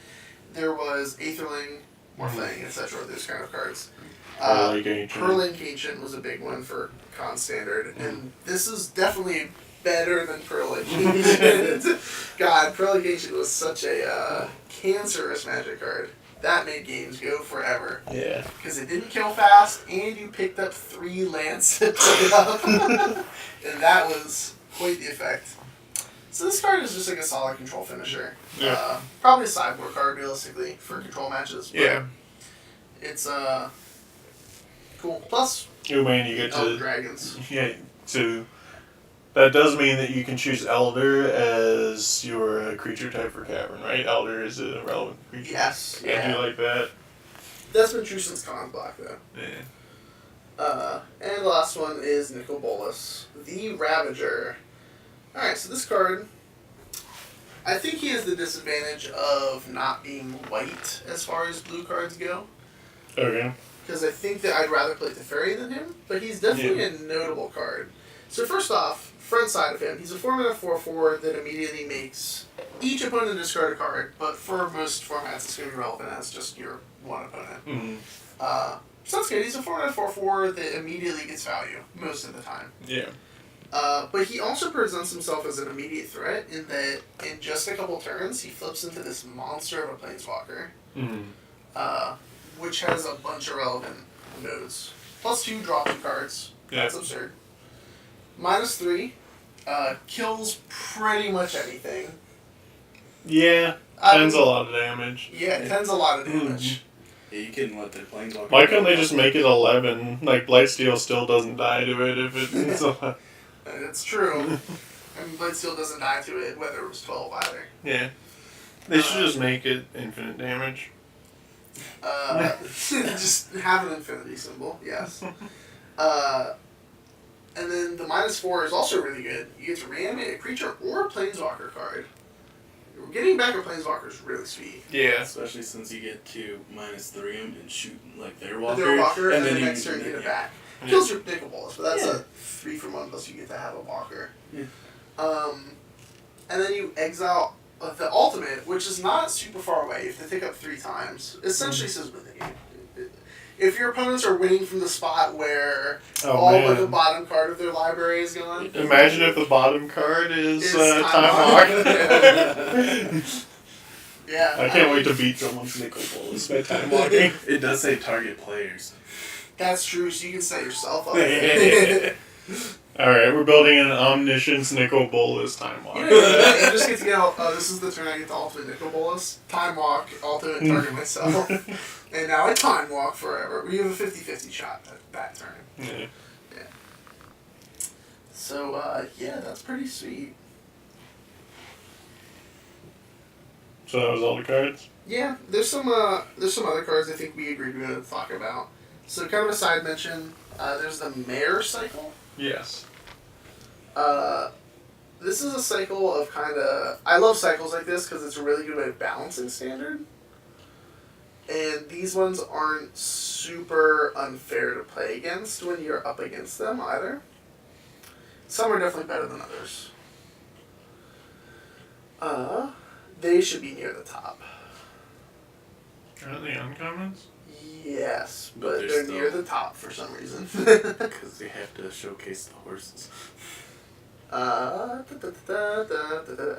there was Aetherling, Morphling, etc. Those kind of cards. Pearlink Ancient was a big one for Con Standard, and this is definitely better than Pearlink Ancient. God, Pearlink Ancient was such a cancerous Magic card. That made games go forever. Yeah. Because it didn't kill fast, and you picked up 3 lands to pick it up. And that was quite the effect. So this card is just like a solid control finisher. Yeah. Probably a sideboard card, realistically, for control matches. But Yeah. it's cool. Plus, Oh man, you get Elder to Dragons. yeah. So that does mean that you can choose Elder as your creature type for Cavern, right? Elder is a relevant creature. Yes. I Yeah. do like that. That's been true since Con Block, though. Yeah. And the last one is Nicol Bolas, the Ravager. Alright, so this card, I think he has the disadvantage of not being white as far as blue cards go. Okay. Because I think that I'd rather play Teferi than him, but he's definitely a notable card. So first off, front side of him, he's a 4-mana 4/4 that immediately makes each opponent discard a card, but for most formats it's going to be relevant as just your one opponent. Mm-hmm. So that's good. He's a 4-mana 4/4 that immediately gets value most of the time. Yeah. But he also presents himself as an immediate threat in that in just a couple turns he flips into this monster of a Planeswalker, which has a bunch of relevant nodes. +2, draw 2 cards. Yeah. That's absurd. -3, kills pretty much anything. Yeah. Tens a lot of damage. Yeah, tens a lot of damage. Yeah, you couldn't let the Planeswalker... Why couldn't they just make it 11? Like, Blightsteel still doesn't die to it if it's... It's true. And Blightsteel doesn't die to it, whether it was 12 either. Yeah. They should just make it infinite damage. Just have an infinity symbol, yes. And then the -4 is also really good. You get to reanimate a creature or a Planeswalker card. Getting back a Planeswalker is really sweet. Yeah. Especially since you get to -3 them and shoot like their walker. Their walker, and then you next turn you get it back. Yeah. Kills your Nicol Bolas, but that's a 3 for 1 plus you get to have a walker. Yeah. And then you exile the ultimate, which is not super far away. You have to pick up 3 times. Essentially says win the game. If your opponents are winning from the spot where all but the bottom card of their library is gone. Imagine if the bottom card is Time Time Walk. Walk. Yeah. I can't wait to beat someone's Nicol Bolas by Time Walking. It does say target players. That's true, so you can set yourself up. Alright, we're building an Omniscience Nicol Bolas Time Walk. You you just get to go, this is the turn I get to ultimate Nicol Bolas, Time Walk, ultimate target myself, and now I Time Walk forever. We have a 50-50 shot at that turn. Yeah. So, yeah, that's pretty sweet. So that was all the cards? Yeah, there's some other cards I think we agreed we were going to talk about. So kind of a side mention, there's the Mare cycle. Yes. This is a cycle of kind of... I love cycles like this because it's a really good way of balancing Standard. And these ones aren't super unfair to play against when you're up against them either. Some are definitely better than others. They should be near the top. Are they uncommons? Yes, But but they're they're still- near the top for some reason. Because they have to showcase the horses.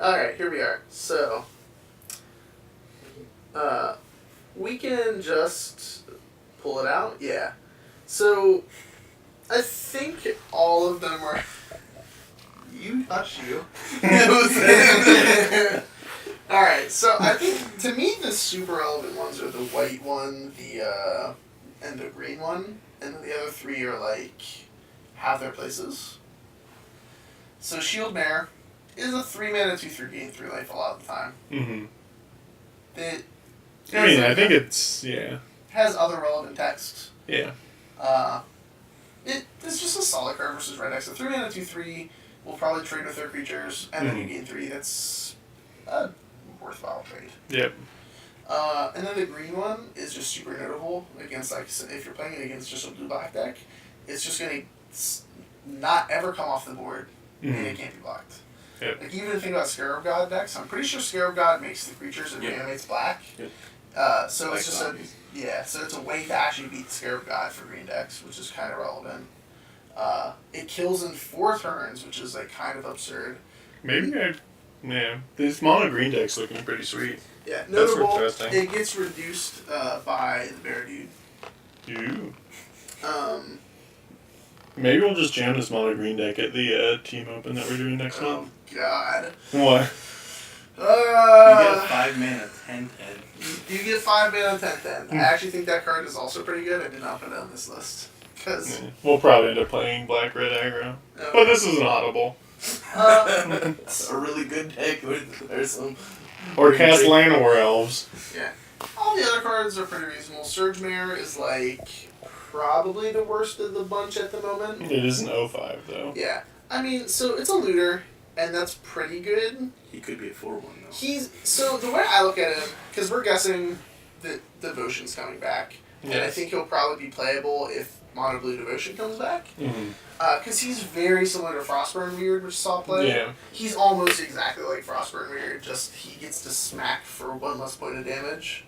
Alright, here we are. So, we can just pull it out. Yeah. So, I think all of them are... You hush you. Alright, so I think, to me, the super relevant ones are the white one, and the green one, and then the other 3 are, like, have their places. So Shield Mare is a 3-mana 2/3 gain 3 life a lot of the time. Mm-hmm. It I mean, I think it's... Yeah. has other relevant text. Yeah. It's just a solid card versus Red X. A 3-mana 2/3 will probably trade with their creatures, and then you gain 3. That's a worthwhile trade. Yep. And then the green one is just super notable against, like, if you're playing it against just a blue-black deck, it's just going to not ever come off the board, and it can't be blocked. Yep. Like, even if you think about Scarab God decks, I'm pretty sure Scarab God makes the creatures and animates black. Yep. So Like it's just zombies. so it's a way to actually beat Scarab God for green decks, which is kind of relevant. It kills in 4 turns, which is, like, kind of absurd. This mono green deck's looking pretty sweet. Yeah, That's notable, interesting. it gets reduced by the Bear Dude. Ooh. Um, Maybe we'll just jam this mono green deck at the team open that we're doing next oh, month. God. What? You get 5 mana 10/10. You get 5 mana 10/10. I actually think that card is also pretty good. I did not put it on this list. Because. We'll probably end up playing black red aggro. But this is an audible. It's a really good deck. There's some. Or cast Llanowar Elves. Yeah. All the other cards are pretty reasonable. Surge Mare is, like, probably the worst of the bunch at the moment. It is an 05 though. Yeah. I mean, so it's a looter, and that's pretty good. He could be a 4/1 though. So the way I look at him, because we're guessing that Devotion's coming back, and I Yes. think he'll probably be playable if Mono Blue Devotion comes back. Mm-hmm. Because he's very similar to Frostburn Weird, which saw play. Yeah. He's almost exactly like Frostburn Weird, just he gets to smack for 1 less point of damage.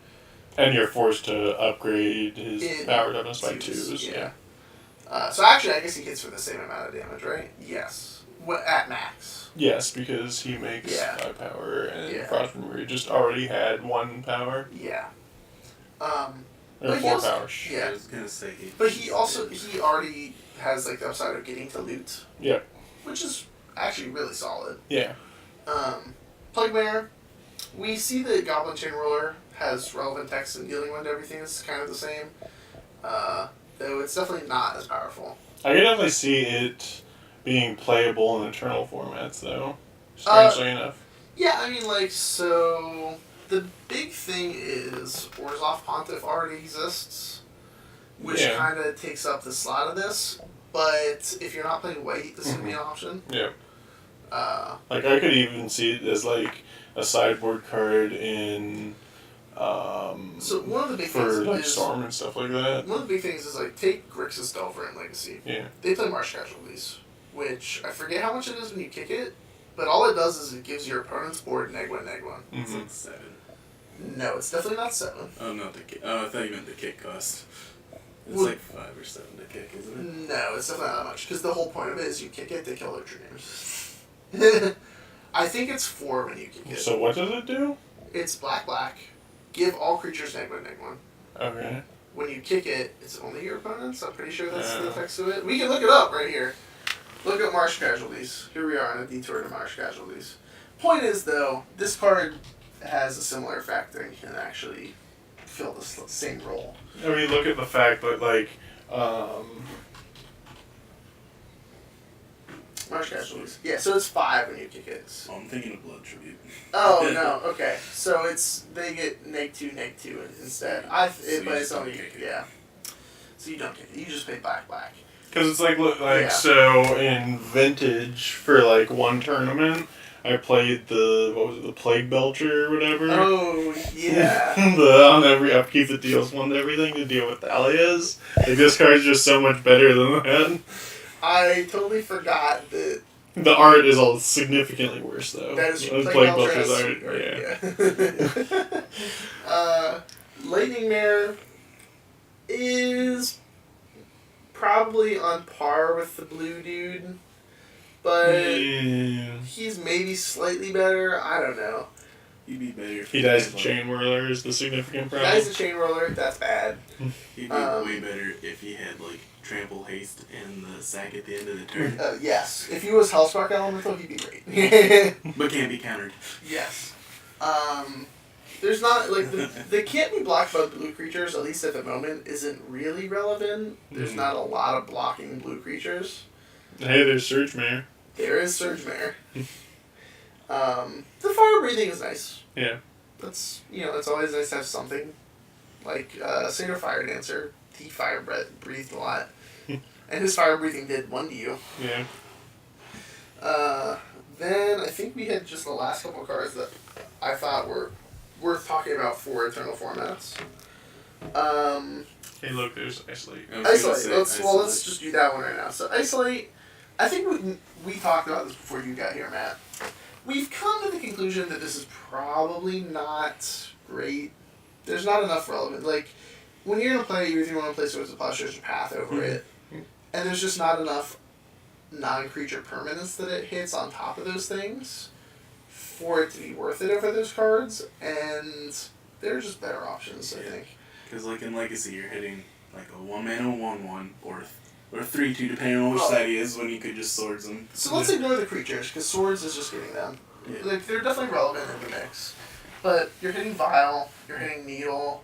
And you're forced to upgrade his In power weapons by twos, 2s. yeah. So actually, I guess he hits for the same amount of damage, right? Yes. At max. Yes, because he makes Yeah. 5 power, and Yeah. Frostburn just already had 1 power. Yeah. Or But he 4 also- power. Yeah. I was gonna say. But he already has like the upside of getting to loot. Yep. Which is actually really solid. Yeah. Plaguemare, we see that Goblin Chain Roller has relevant text and dealing wind, everything is kind of the same. Though it's definitely not as powerful. I can definitely see it being playable in Eternal formats, though. Strangely enough. Yeah, I mean, like, so the big thing is Orzhov Pontiff already exists, which Yeah. kind of takes up the slot of this. But if you're not playing white, this would be an option. Yeah. Like, I could even see it as, like, a sideboard card in... so one of the big for, things like, is... Storm and stuff like that. One of the big things is, like, take Grixis Delver and Legacy. Yeah. They play Marsh Casualties, which I forget how much it is when you kick it, but all it does is it gives your opponent's board -1/-1. It's Mm-hmm. like 7. No, it's definitely not 7. Oh, not the kick. Oh, I thought you meant the kick cost. It's Well- like 5 or 7 to kick, isn't it? No, it's definitely not that much, because the whole point of it is you kick it, they kill their dreams. I think it's 4 when you kick it. So what does it do? It's black. Give all creatures -1/-1. Okay. When you kick it, it's only your opponents. I'm pretty sure that's the Yeah. effects of it. We can look it up right here. Look up Marsh Casualties. Here we are on a detour to Marsh Casualties. Point is, though, this card has a similar effect and can actually fill the same role. I mean, look at the fact that, like, Marsh Casualties. Yeah, so it's 5 when you kick it. Oh, I'm thinking of Blood Tribute. Oh, no, okay. So they get -2/-2 instead. So you but it's just don't only, kick it. yeah. So you don't kick it. You just play black. because it's like, Yeah. so in Vintage, for, like, one tournament, I played the Plague Belcher or whatever. Oh, yeah. On every upkeep that deals 1 to everything to deal with Thalias. Like, this card's just so much better than that. I totally forgot that The art is all significantly worse, though. that is Plague Plague Belcher's Belcher's art, yeah. yeah. Lightning Mare is probably on par with the blue dude, but Yeah. he's maybe slightly better. I don't know. He'd be better if He dies had, to Chain Whirler is the significant problem. Guy's a chain roller. That's bad. He'd be way better if he had, like, Trample Haste and the sack at the end of the turn. Yes. If he was Hellspark Elemental, he'd be great. But can't be countered. Yes. There's not, like, the can't be blocked by blue creatures, at least at the moment, isn't really relevant. There's not a lot of blocking blue creatures. Hey, there's Surge Mare. There is Surge Mare. The fire breathing is nice. Yeah. That's, it's always nice to have something. Like, Satyr Fire Dancer, he fire breathed a lot. And his fire breathing did 1 to you. Yeah. Then I think we had just the last couple cards that I thought were worth talking about for Eternal formats. Hey, look, there's Isolate. Isolate. Let's just do that one right now. So Isolate, I think we talked about this before you got here, Matt. We've come to the conclusion that this is probably not great. There's not enough relevant. Like, when you're going to play, you either want to play Swords of Plowshares or Path over it. And there's just not enough non-creature permanence that it hits on top of those things for it to be worth it over those cards. And there are just better options, I think. Because, like, in Legacy, you're hitting, like, a 1-mana 1/1 or 3/2, depending on which side he is, when you could just Swords them. So let's ignore the creatures, because Swords is just getting them. Yeah. Like, they're definitely relevant in the mix. But you're hitting Vial, you're hitting Needle,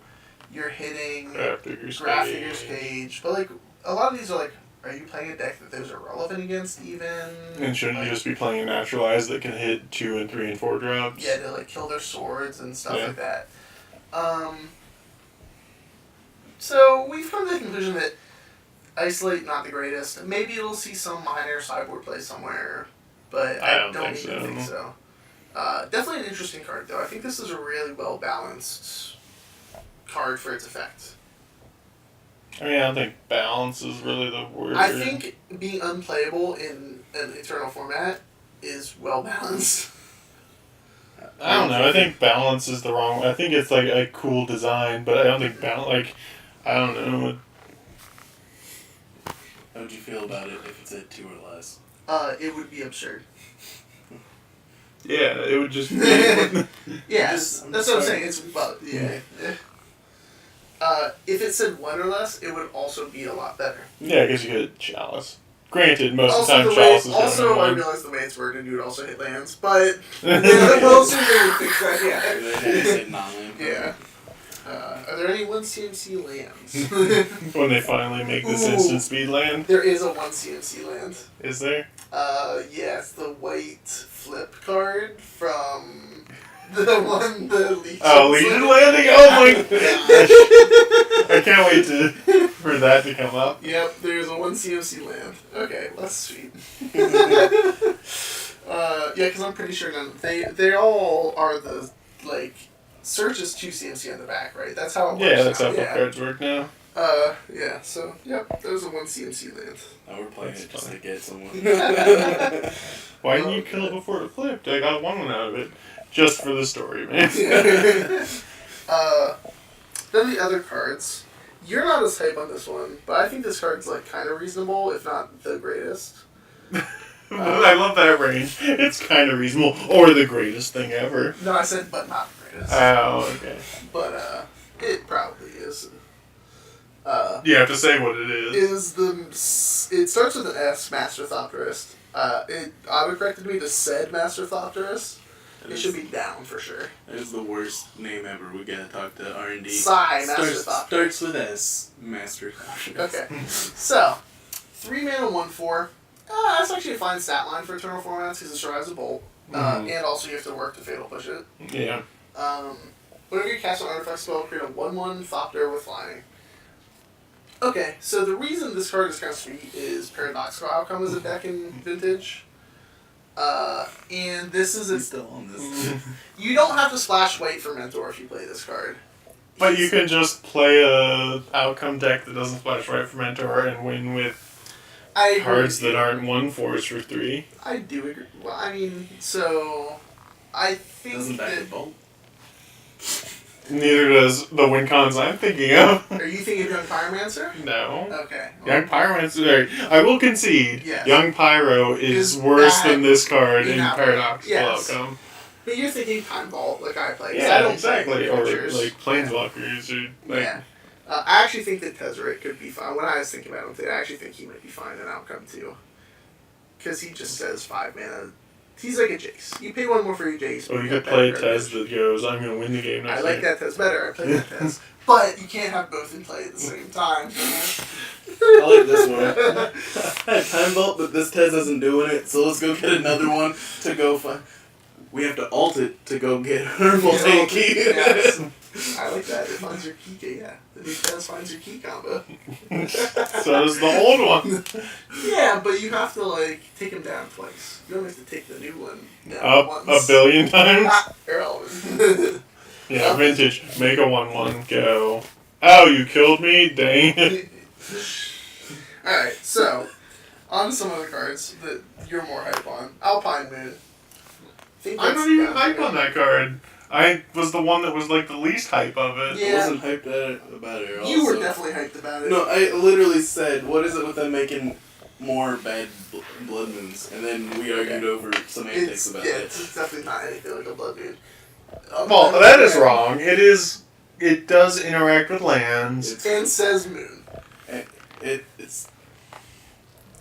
you're hitting Grafdigger's Cage. But, like, a lot of these are, like, are you playing a deck that those are relevant against, even? And shouldn't you just be playing a Naturalize that can hit 2 and 3 and 4 drops? Yeah, to, like, kill their swords and stuff like that. So, we've come to the conclusion that Isolate, not the greatest. Maybe it'll see some minor sideboard play somewhere, but I don't even think so. Definitely an interesting card, though. I think this is a really well-balanced card for its effect. I mean, I don't think balance is really the word. I think being unplayable in an Eternal format is well-balanced. I don't know. I think balance is the wrong. I think it's like a cool design, but I don't think balance. Like, I don't know. How would you feel about it if it said 2 or less? It would be absurd. Yeah, it would just. Yes, that's what I'm saying. It's yeah. If it said 1 or less, it would also be a lot better. Yeah, because you get Chalice. Granted, most of the time Chalice Chalice is also, I realized the way it's worded, you would also hit lands, but we'll assume they would fix that. Yeah. Are there any 1 CMC lands? When they finally make this instant speed land? There is a 1 CMC land. Is there? Yeah, it's the white flip card from the Legion. Oh, Legion Landing? Oh my gosh. I can't wait for that to come up. Yep, there's a 1 CMC land. Okay, that's sweet. Yeah, because I'm pretty sure they all are the, like, Search is 2 CMC on the back, right? That's how it works. Yeah, that's now. how flip cards work now. Yeah, so, yep, there's a 1 CMC land. Now we're playing it just to get someone. Why didn't you kill it before it flipped? I got 1 out of it. Just for the story, man. Then the other cards. You're not as hype on this one, but I think this card's, like, kind of reasonable, if not the greatest. I love that range. It's kind of reasonable. Or the greatest thing ever. No, I said, but not the greatest. Oh, okay. But, it probably is. You have to say what it is. It starts with an S, Master Thopterist. It autocorrected me to said Master Thopterist. It should be down for sure. That is the worst name ever. We gotta talk to R&D. Master Thopterist. Starts with S. Master Thopterist. Okay. So, 3 mana 1/4. That's actually a fine stat line for Eternal formats because it survives a bolt. And also you have to work to Fatal Push it. Yeah. Whenever you cast an artifact spell, create a 1/1 Thopter with flying. Okay, so the reason this card is kind of sweet is Paradoxical Outcome is a deck in Vintage. And this is Still on this. You don't have to splash white for Mentor if you play this card. But you can just play a outcome deck that doesn't splash right for Mentor and win with cards that aren't 1/4s for 3. I do agree. Well, I mean, so I think Doesn't that bolt? Neither does the win cons I'm thinking of. Are you thinking of Young Pyromancer? No. Okay. Young Pyromancer. I will concede. Yes. Young Pyro is worse than this card in Paradoxical Outcome. But you're thinking Time Vault, like I play. Yeah, I don't exactly. play Or creatures. like Planeswalkers or like. Yeah. I actually think that Tezzeret could be fine. When I was thinking about him today, I actually think he might be fine in Outcome too. Because he just says 5 mana. He's like a Jace. You pay 1 more for your Jace. Oh, you could play a Tez that goes, I'm going to win the game next I like that Tez better. I play that Tez. But you can't have both in play at the same time. I like this one. I had Time Vault, but this Tez isn't doing it, so let's go get another one to go find. We have to alt it to go get her multi-key. Yes. I like that. It finds your key. Yeah. The new Tez finds your key combo. So does the old one. Yeah, but you have to, like, take him down twice. You don't have to take the new one down Up once. a billion times. Irrelevant. Yeah, vintage. Make a 1/1. Go. Oh, you killed me? Dang it. Alright, so, on to some of the cards that you're more hype on. Alpine Moon. I'm not even hype on that card. I was the one that was like the least hype of it. Yeah. I wasn't hyped about it at all. You were definitely hyped about it. No, I literally said, what is it with them making more bad blood moons? And then we argued over semantics about that. It's definitely not anything like a Blood Moon. Well, that is wrong. It does interact with lands. And says Moon. It's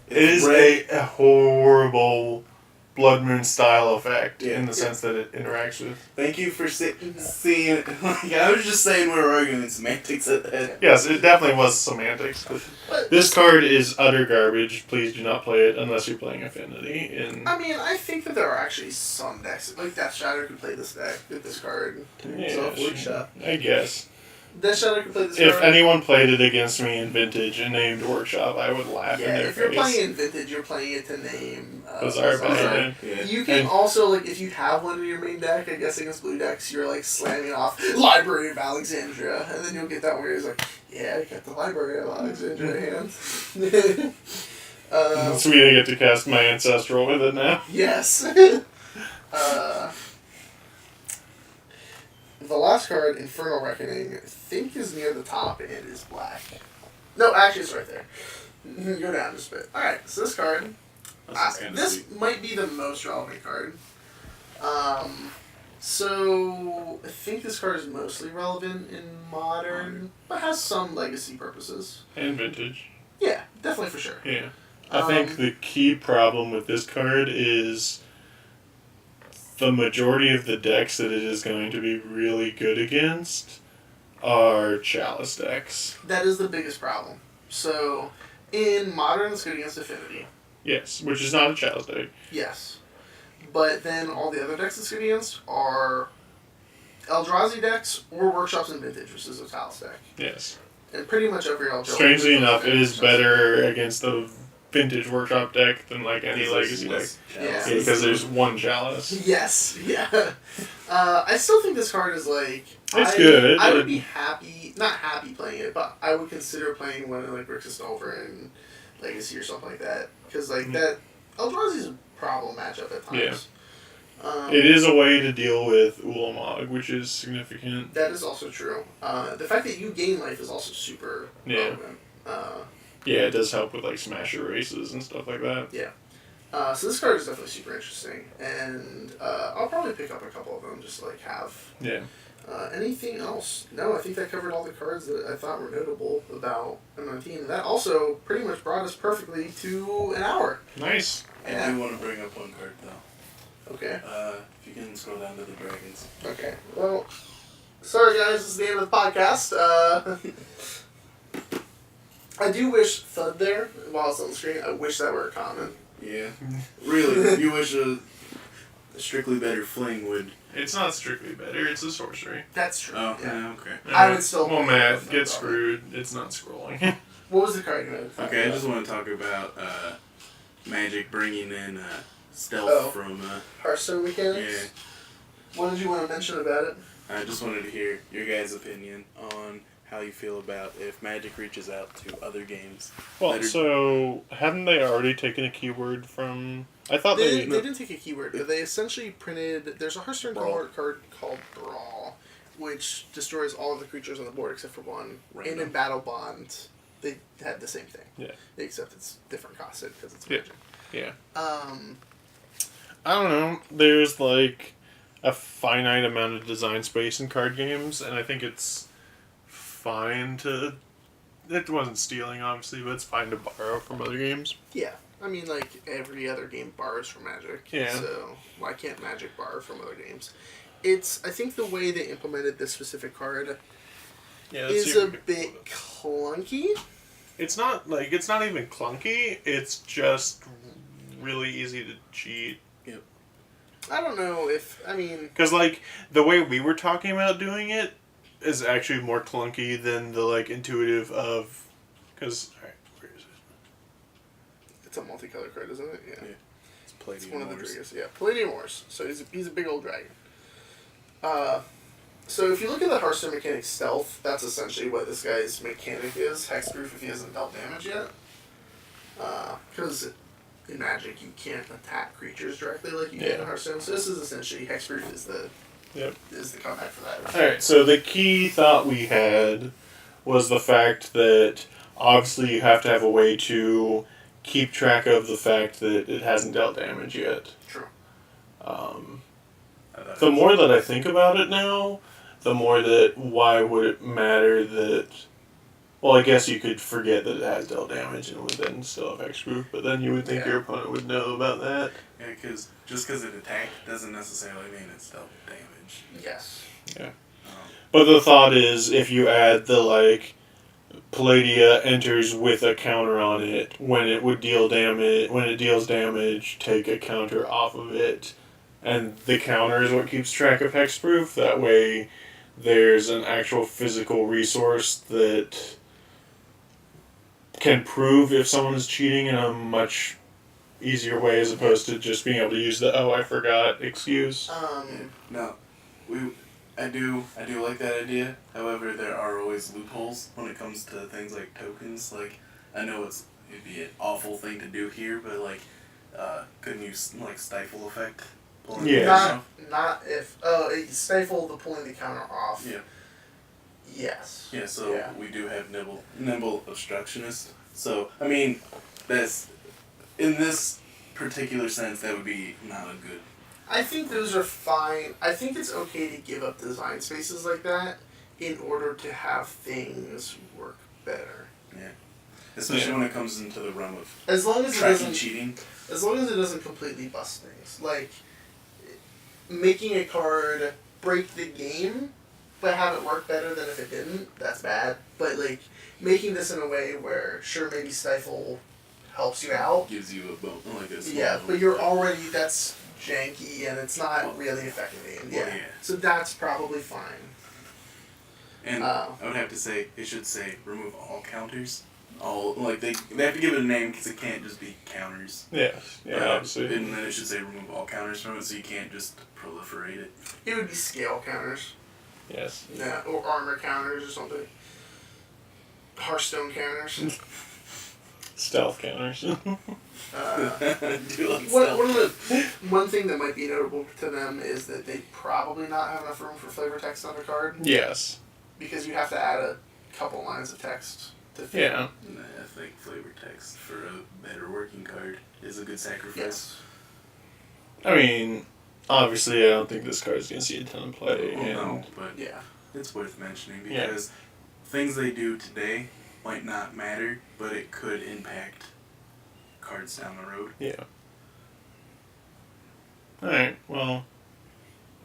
It is a horrible Blood Moon style effect in the sense that it interacts with. Thank you for seeing. Like, I was just saying we were arguing semantics at that. Yes, it definitely was semantics. But this card is utter garbage. Please do not play it unless you're playing Affinity. I mean, I think that there are actually some decks, like Death Shadow could play this deck with this card. Workshop. I guess. Death Shadow could play this If card. anyone played it against me in Vintage and named Workshop, I would laugh in their if you're face. playing in Vintage, you're playing it to name Bazaar Paladin. Yeah. You can also, like, if you have one in your main deck, I guess against blue decks, you're, like, slamming off Library of Alexandria, and then you'll get that where he's like, yeah, I got the Library of Alexandria hand. Sweet, I get to cast my Ancestral with it now. Yes. The last card, Infernal Reckoning, I think is near the top and is black. No, actually it's right there. Go down just a bit. Alright, so this card, this might be the most relevant card. So I think this card is mostly relevant in Modern, but has some legacy purposes. And Vintage. Yeah, definitely for sure. Yeah. I think the key problem with this card is the majority of the decks that it is going to be really good against are Chalice decks. That is the biggest problem. So, in Modern, it's good against Affinity. Yes, which is not a Chalice deck. Yes. But then all the other decks it's good against are Eldrazi decks or Workshops and Vintage, which is a Chalice deck. Yes. And pretty much every Eldrazi. Strangely enough, it is better against the Vintage Workshop deck than like any Legacy deck. Yeah. Because there's one Chalice. Yes, yeah. I still think this card is like... It's good. I would be happy, not happy playing it, but I would consider playing one like Grixis Nova and Legacy or something like that. Because like that, Eldrazi is a problem matchup at times. Yeah. It is a way to deal with Ulamog, which is significant. That is also true. The fact that you gain life is also super relevant. Yeah, it does help with like Smasher races and stuff like that. Yeah. So this card is definitely super interesting, and I'll probably pick up a couple of them just to, like, have. Yeah. Anything else? No, I think that covered all the cards that I thought were notable about M19. And that also pretty much brought us perfectly to an hour. Nice. I do want to bring up one card, though. Okay. If you can scroll down to the dragons. Okay. Well, sorry guys, this is the end of the podcast. I do wish Thud there while it's on the screen. I wish that were a common. Yeah. Really, you wish a strictly better fling would. It's not strictly better, it's a sorcery. That's true. Oh, yeah. okay. I would still. Well, play Matt, Thud, get though. screwed. It's not scrolling. What was the card you had? Okay, I just want to talk about Magic bringing in stealth from. Hearthstone mechanics? Yeah. What did you want to mention about it? I just wanted to hear your guys' opinion on how you feel about if Magic reaches out to other games. Well, so haven't they already taken a keyword from? I thought They didn't take a keyword, but they essentially printed. There's a Hearthstone card called Brawl, which destroys all of the creatures on the board except for one. Random. And in Battle Bond, they had the same thing. Yeah. Except it's different costed because it's Yeah. Magic. Yeah. I don't know. There's like a finite amount of design space in card games, and I think it's fine to. It wasn't stealing, obviously, but it's fine to borrow from other games. Yeah. I mean, like, every other game borrows from Magic. Yeah. So, why can't Magic borrow from other games? I think the way they implemented this specific card is a bit clunky. It's not even clunky, it's just really easy to cheat. Yep. I don't know if, Because, like, the way we were talking about doing it is actually more clunky than the, like, intuitive of... Because, alright, where is it? It's a multicolored card, isn't it? Yeah. It's Palladium It's one of the Wars. biggest. Yeah, Palladium Wars. So he's a big old dragon. So if you look at the Hearthstone mechanic Stealth, that's essentially what this guy's mechanic is. Hexproof if he hasn't dealt damage yet. Because in Magic you can't attack creatures directly like you can in Hearthstone. So this is essentially Hexproof is the comeback for that. Alright, so the key thought we had was the fact that obviously you have to have a way to keep track of the fact that it hasn't dealt damage yet. True. The more that I think about it now, the more that why would it matter that... Well, I guess you could forget that it has dealt damage and would then still have Hexproof, but then you would think your opponent would know about that. Yeah, because just because it attacked doesn't necessarily mean it's dealt damage. Yes. Yeah. But the thought is, if you add the, like, Palladia enters with a counter on it, when it would deal damage, when it deals damage, take a counter off of it, and the counter is what keeps track of Hexproof. That way, there's an actual physical resource that can prove if someone is cheating in a much easier way as opposed to just being able to use the "oh, I forgot" excuse. No, I do like that idea. However, there are always loopholes when it comes to things like tokens. Like, I know it'd be an awful thing to do here, but like, couldn't you like stifle effect? Not if stifle the pulling the counter off. Yeah. Yes. Yeah. So we do have nimble obstructionist. So I mean, that's in this particular sense that would be not a good. I think those are fine. I think it's okay to give up design spaces like that in order to have things work better. Yeah. Especially when it comes into the realm of as long as tracking cheating. As long as it doesn't completely bust things. Like, making a card break the game, but have it work better than if it didn't, that's bad. But, like, making this in a way where, sure, maybe Stifle helps you out. Gives you a bone, like a small yeah, but you're already, that's janky and it's not really affecting the game. Well, yeah. So that's probably fine. And I would have to say, it should say remove all counters. All, like, they have to give it a name because it can't just be counters. Yes. Yeah, obviously. And then it should say remove all counters from it, so you can't just proliferate it. It would be scale counters. Yes. Yeah, or armor counters or something. Hearthstone counters. Stealth counters. One thing that might be notable to them is that they probably not have enough room for flavor text on the card. Yes. Because you have to add a couple lines of text to fit. Yeah. I think flavor text for a better working card is a good sacrifice. Yes. I mean, obviously, I don't think this card's going to see a ton of play. No, but yeah, it's worth mentioning because things they do today might not matter, but it could impact cards down the road. Yeah. Alright, well,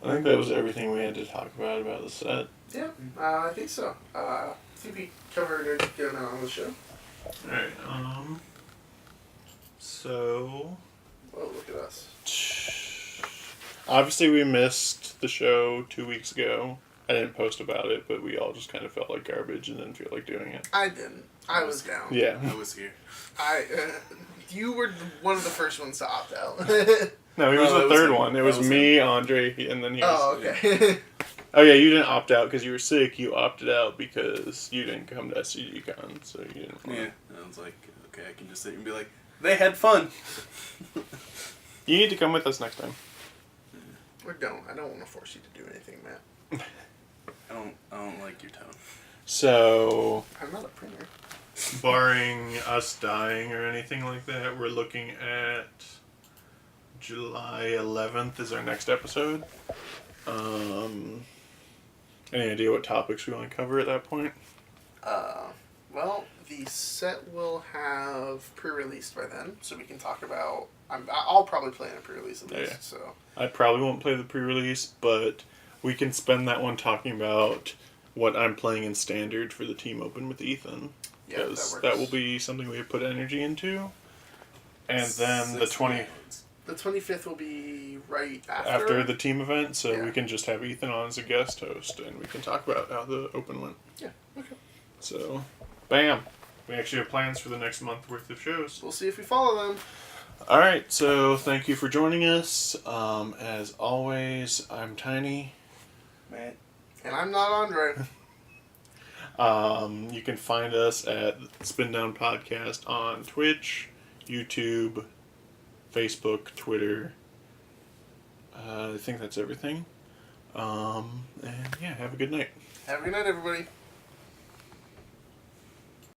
I think that was everything we had to talk about the set. Yeah, I think so. I think we covered a good amount on the show. Alright, so... Well, look at us. Obviously, we missed the show 2 weeks ago. I didn't post about it, but we all just kind of felt like garbage and didn't feel like doing it. I didn't. I was down. Yeah. I was here. You were one of the first ones to opt out. No, he was the third him. one. It was me, Andre, and then he was... Oh, okay. Oh, yeah, you didn't opt out because you were sick. You opted out because you didn't come to SCGCon, so you didn't want Yeah, I was like, okay, I can just sit and be like, they had fun. You need to come with us next time. Or don't. I don't want to force you to do anything, Matt. I don't like your tone. So, I'm not a printer. barring us dying or anything like that, we're looking at July 11th is our next episode. Any idea what topics we want to cover at that point? Well, the set will have pre-released by then, so we can talk about... I'll probably play in a pre-release at least, Yeah. so... I probably won't play the pre-release, but we can spend that one talking about what I'm playing in Standard for the Team Open with Ethan. Yeah, Because that that works. will be something we have put energy into. And then the 20... The 25th will be right After the team event, so Yeah. we can just have Ethan on as a guest host, and we can talk about how the Open went. Yeah, okay. So, bam! We actually have plans for the next month worth of shows. We'll see if we follow them. Alright, so thank you for joining us. As always, I'm Tiny. Matt. And I'm not Andre. You can find us at Spin Down Podcast on Twitch, YouTube, Facebook, Twitter. I think that's everything. And yeah, have a good night. Have a good night, everybody.